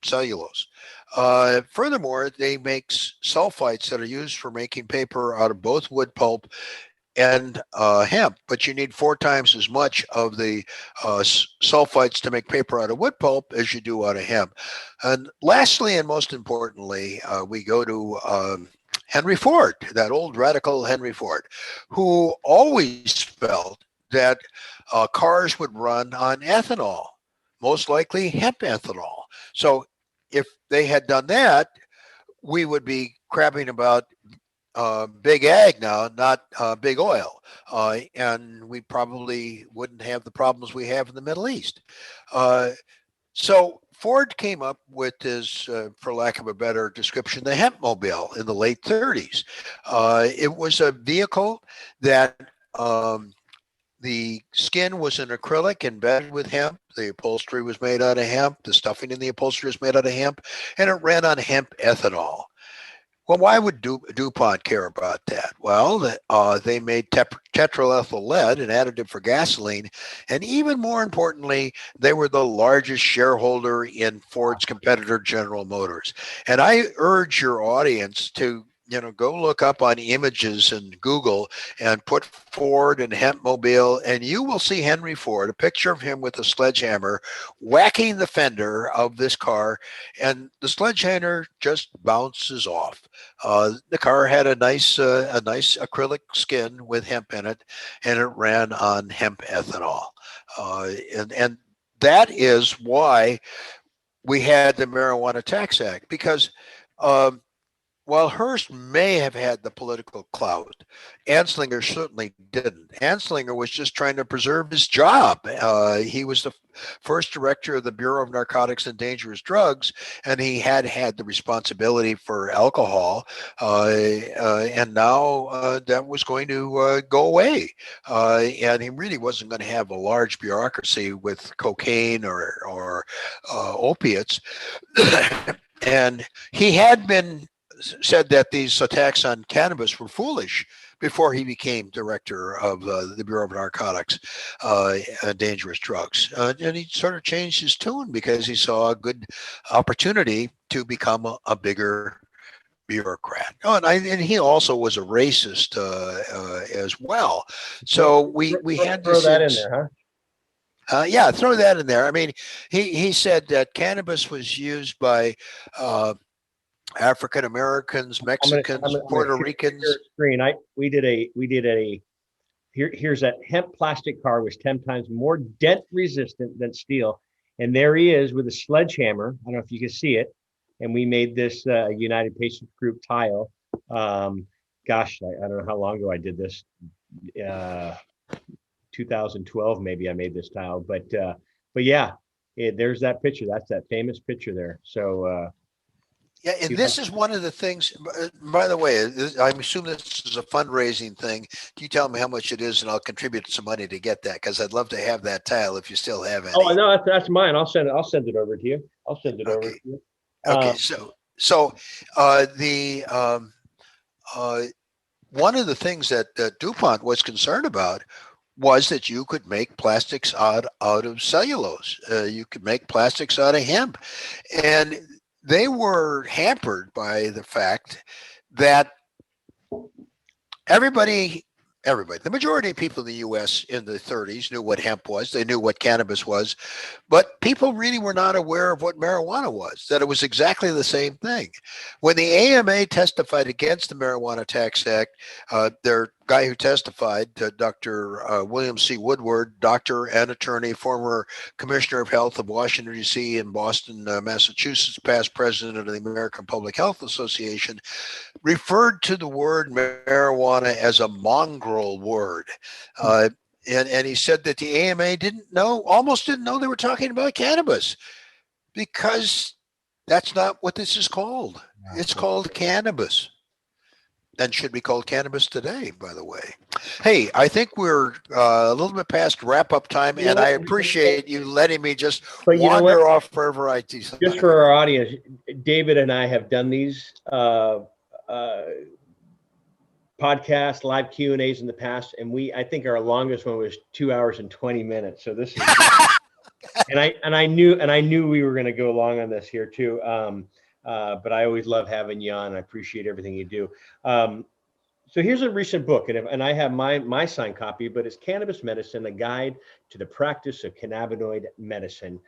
cellulose. Furthermore, they make sulfites that are used for making paper out of both wood pulp and hemp, but you need 4 times as much of the sulfites to make paper out of wood pulp as you do out of hemp. And lastly, and most importantly, we go to Henry Ford, that old radical Henry Ford, who always felt that cars would run on ethanol, most likely hemp ethanol. So if they had done that, we would be crabbing about big ag now, not big oil. And we probably wouldn't have the problems we have in the Middle East. So Ford came up with his, for lack of a better description, the hempmobile in the late 30s. It was a vehicle that the skin was an acrylic embedded with hemp. The upholstery was made out of hemp. The stuffing in the upholstery was made out of hemp, and it ran on hemp ethanol. Well, why would DuPont care about that? Well, they made tetraethyl lead, an additive for gasoline, and even more importantly, they were the largest shareholder in Ford's competitor, General Motors. And I urge your audience to go look up on images and Google and put Ford and Hempmobile, and you will see Henry Ford, a picture of him with a sledgehammer whacking the fender of this car, and the sledgehammer just bounces off. The car had a nice acrylic skin with hemp in it, and it ran on hemp ethanol. And that is why we had the Marijuana Tax Act, because while Hearst may have had the political clout, Anslinger certainly didn't. Anslinger was just trying to preserve his job. He was the first director of the Bureau of Narcotics and Dangerous Drugs, and he had the responsibility for alcohol, and now that was going to go away. And he really wasn't going to have a large bureaucracy with cocaine or opiates. And he had been said that these attacks on cannabis were foolish before he became director of the Bureau of Narcotics and Dangerous Drugs. And he sort of changed his tune because he saw a good opportunity to become a bigger bureaucrat. Oh, and he also was a racist as well. So we had to throw that in there, huh? Yeah, throw that in there. I mean, he said that cannabis was used by African Americans, Mexicans, Puerto Ricans. Screen. Here's that hemp plastic car was 10 times more dent resistant than steel. And there he is with a sledgehammer. I don't know if you can see it. And we made this United Patients Group tile. Gosh, I don't know how long ago I did this. 2012, maybe I made this tile. But yeah, there's that picture. That's that famous picture there. So yeah, and this is one of the things, by the way, I'm assuming this is a fundraising thing. Can you tell me how much it is, and I'll contribute some money to get that, because I'd love to have that tile if you still have any. Oh, no, that's mine. I'll send it over to you. I'll send it over to you. Okay, so one of the things that DuPont was concerned about was that you could make plastics out of cellulose. You could make plastics out of hemp. And they were hampered by the fact that the majority of people in the U.S. in the 30s knew what hemp was. They knew what cannabis was, but people really were not aware of what marijuana was, that it was exactly the same thing. When the AMA testified against the Marijuana Tax Act, their guy who testified, Dr. William C. Woodward, doctor and attorney, former commissioner of health of Washington, D.C. and Boston, Massachusetts, past president of the American Public Health Association, referred to the word marijuana as a mongrel word. And he said that the AMA almost didn't know they were talking about cannabis, because that's not what this is called. It's called cannabis, and should be called cannabis today, by the way. Hey, I think we're a little bit past wrap-up time, and I appreciate you letting me just wander off wherever I decide. Just for our audience, David and I have done these podcast live Q&As in the past, and I think our longest one was 2 hours and 20 minutes. So this is and I knew we were going to go along on this here too. But I always love having you on. I appreciate everything you do. So here's a recent book, and I have my signed copy, but it's Cannabis Medicine: A Guide to the Practice of Cannabinoid Medicine,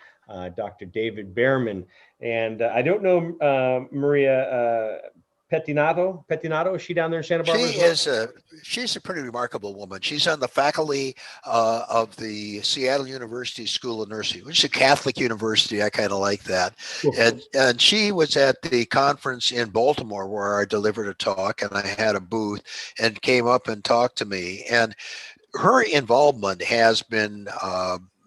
Dr. David Bearman. And I don't know Maria Pettinato. Is she down there in Santa Barbara? She's a pretty remarkable woman. She's on the faculty of the Seattle University School of Nursing, which is a Catholic university. I kind of like that. Cool. And she was at the conference in Baltimore where I delivered a talk, and I had a booth, and came up and talked to me. And her involvement has been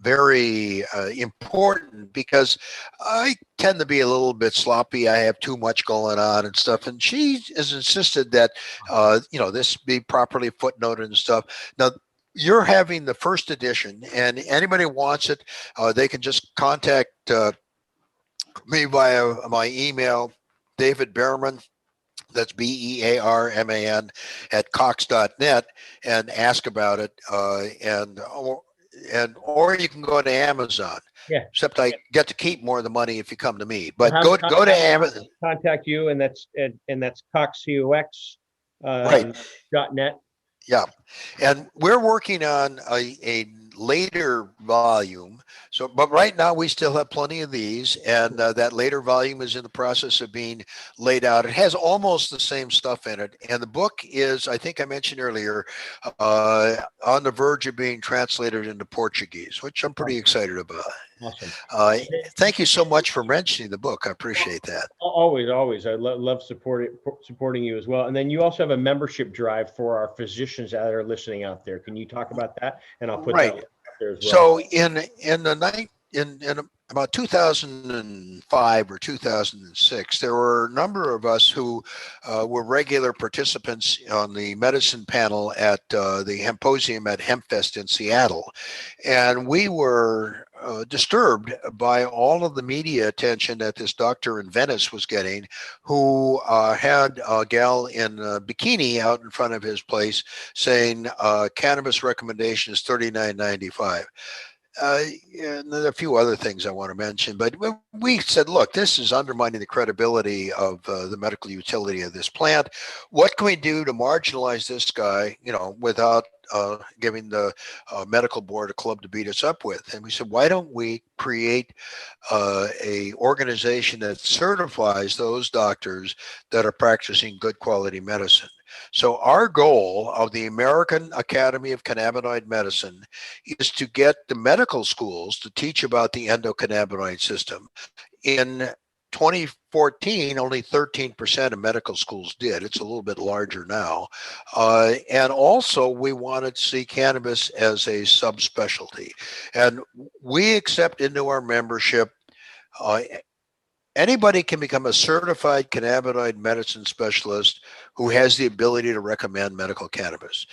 very important, because I tend to be a little bit sloppy. I have too much going on and stuff. And she has insisted that, this be properly footnoted and stuff. Now, you're having the first edition, and anybody who wants it, they can just contact me via my email, David Bearman. That's BEARMAN at Cox.net, and ask about it. Or you can go to Amazon. Yeah. Except I get to keep more of the money if you come to me. But go to Amazon. Contact you, and that's Cox, COX, right. .net. Yeah, and we're working on a later volume. But right now we still have plenty of these, and that later volume is in the process of being laid out. It has almost the same stuff in it, and the book is, I think I mentioned earlier, on the verge of being translated into Portuguese, which I'm pretty excited about. Awesome. Thank you so much for mentioning the book. I appreciate that. Always. I love supporting you as well. And then you also have a membership drive for our physicians that are listening out there. Can you talk about that? And I'll put that up there as well. So in about 2005 or 2006, there were a number of us who were regular participants on the medicine panel at the Hemposium at HempFest in Seattle. And we were disturbed by all of the media attention that this doctor in Venice was getting, who had a gal in a bikini out in front of his place saying cannabis recommendation is $39.95. And there are a few other things I want to mention, but we said, look, this is undermining the credibility of the medical utility of this plant. What can we do to marginalize this guy, without giving the medical board a club to beat us up with? And we said, why don't we create a organization that certifies those doctors that are practicing good quality medicine? So our goal of the American Academy of Cannabinoid Medicine is to get the medical schools to teach about the endocannabinoid system. In 2014, only 13% of medical schools did. It's a little bit larger now. And also, we wanted to see cannabis as a subspecialty. And we accept into our membership anybody can become a certified cannabinoid medicine specialist who has the ability to recommend medical cannabis.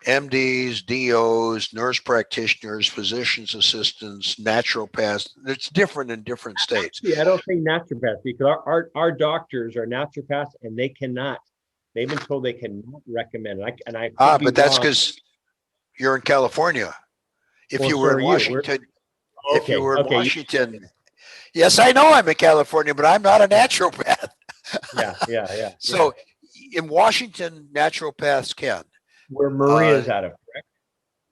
MDs, DOs, nurse practitioners, physician's assistants, naturopaths. It's different in different states. Actually, I don't think naturopaths, because our doctors are naturopaths, and they've been told they cannot recommend it. But that's because you're in California. If you were in Washington, yes, I know I'm in California, but I'm not a naturopath. Yeah. So in Washington, naturopaths can. Where Maria's out of, correct?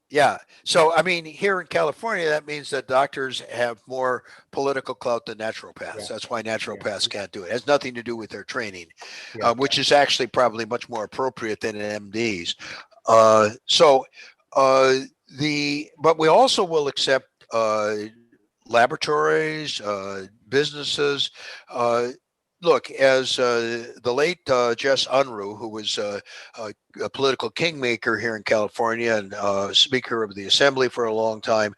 Yeah. So, here in California, that means that doctors have more political clout than naturopaths. Yeah. That's why naturopaths can't do it. It has nothing to do with their training, which is actually probably much more appropriate than MDs. But we also will accept laboratories, businesses. Look, as the late Jess Unruh, who was a political kingmaker here in California and Speaker of the Assembly for a long time,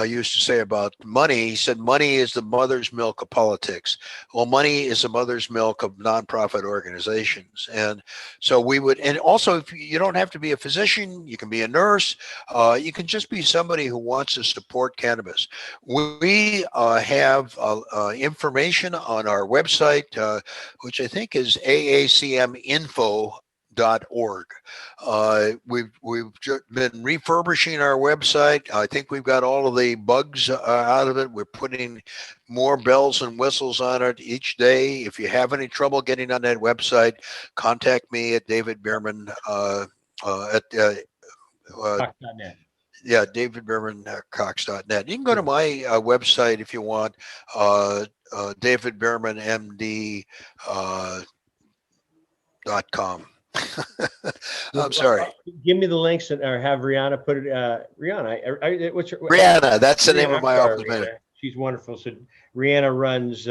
used to say about money. He said, money is the mother's milk of politics. Well, money is the mother's milk of nonprofit organizations. And so we would, and also if you don't have to be a physician, you can be a nurse, you can just be somebody who wants to support cannabis. We have information on our website, which I think is aacminfo.org. Org. We've been refurbishing our website. I think we've got all of the bugs out of it. We're putting more bells and whistles on it each day. If you have any trouble getting on that website, contact me at David Bearman at Cox.net. yeah, David Bearman, Cox.net. You can go to my website if you want, David Bearman MD .com. I'm sorry. Give me the links or have Rihanna put it. Rihanna, what's your Rihanna, that's the name of my sorry, office Rihanna. manager. She's wonderful. So Rihanna runs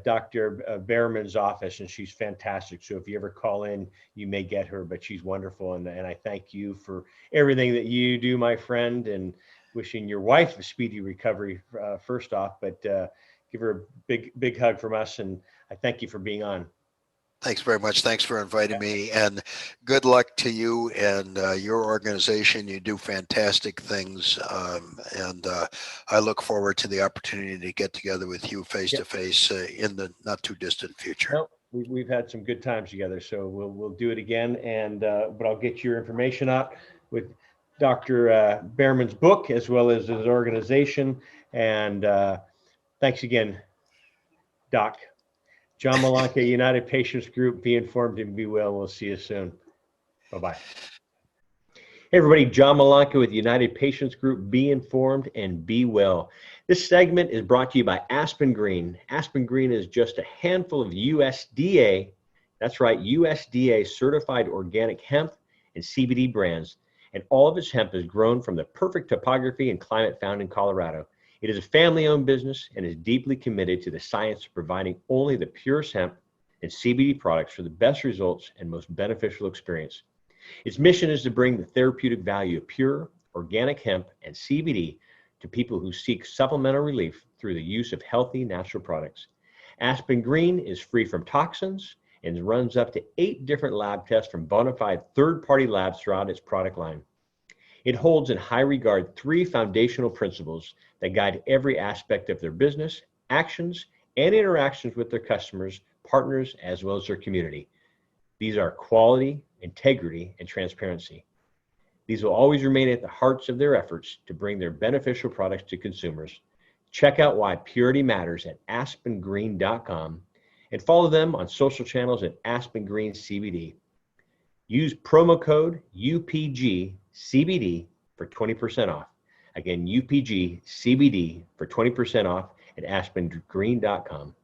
Dr. Bearman's office, and she's fantastic. So if you ever call in, you may get her, but she's wonderful. And I thank you for everything that you do, my friend, and wishing your wife a speedy recovery first off, but give her a big hug from us. And I thank you for being on. Thanks very much. Thanks for inviting me, and good luck to you and your organization. You do fantastic things, and I look forward to the opportunity to get together with you face to face in the not too distant future. Nope. We've had some good times together, so we'll do it again. And but I'll get your information out with Dr. Bearman's book as well as his organization. And thanks again, Doc. John Malanka, United Patients Group, be informed and be well. We'll see you soon. Bye-bye. Hey, everybody, John Malanka with United Patients Group, be informed and be well. This segment is brought to you by Aspen Green. Aspen Green is just a handful of USDA, that's right, USDA certified organic hemp and CBD brands. And all of its hemp is grown from the perfect topography and climate found in Colorado. It is a family-owned business and is deeply committed to the science of providing only the purest hemp and CBD products for the best results and most beneficial experience. Its mission is to bring the therapeutic value of pure, organic hemp and CBD to people who seek supplemental relief through the use of healthy, natural products. Aspen Green is free from toxins and runs up to 8 different lab tests from bona fide third-party labs throughout its product line. It holds in high regard 3 foundational principles that guide every aspect of their business, actions, and interactions with their customers, partners, as well as their community. These are quality, integrity, and transparency. These will always remain at the hearts of their efforts to bring their beneficial products to consumers. Check out why purity matters at aspengreen.com and follow them on social channels at Aspen Green CBD. Use promo code UPGCBD for 20% off. Again, UPGCBD for 20% off at aspengreen.com.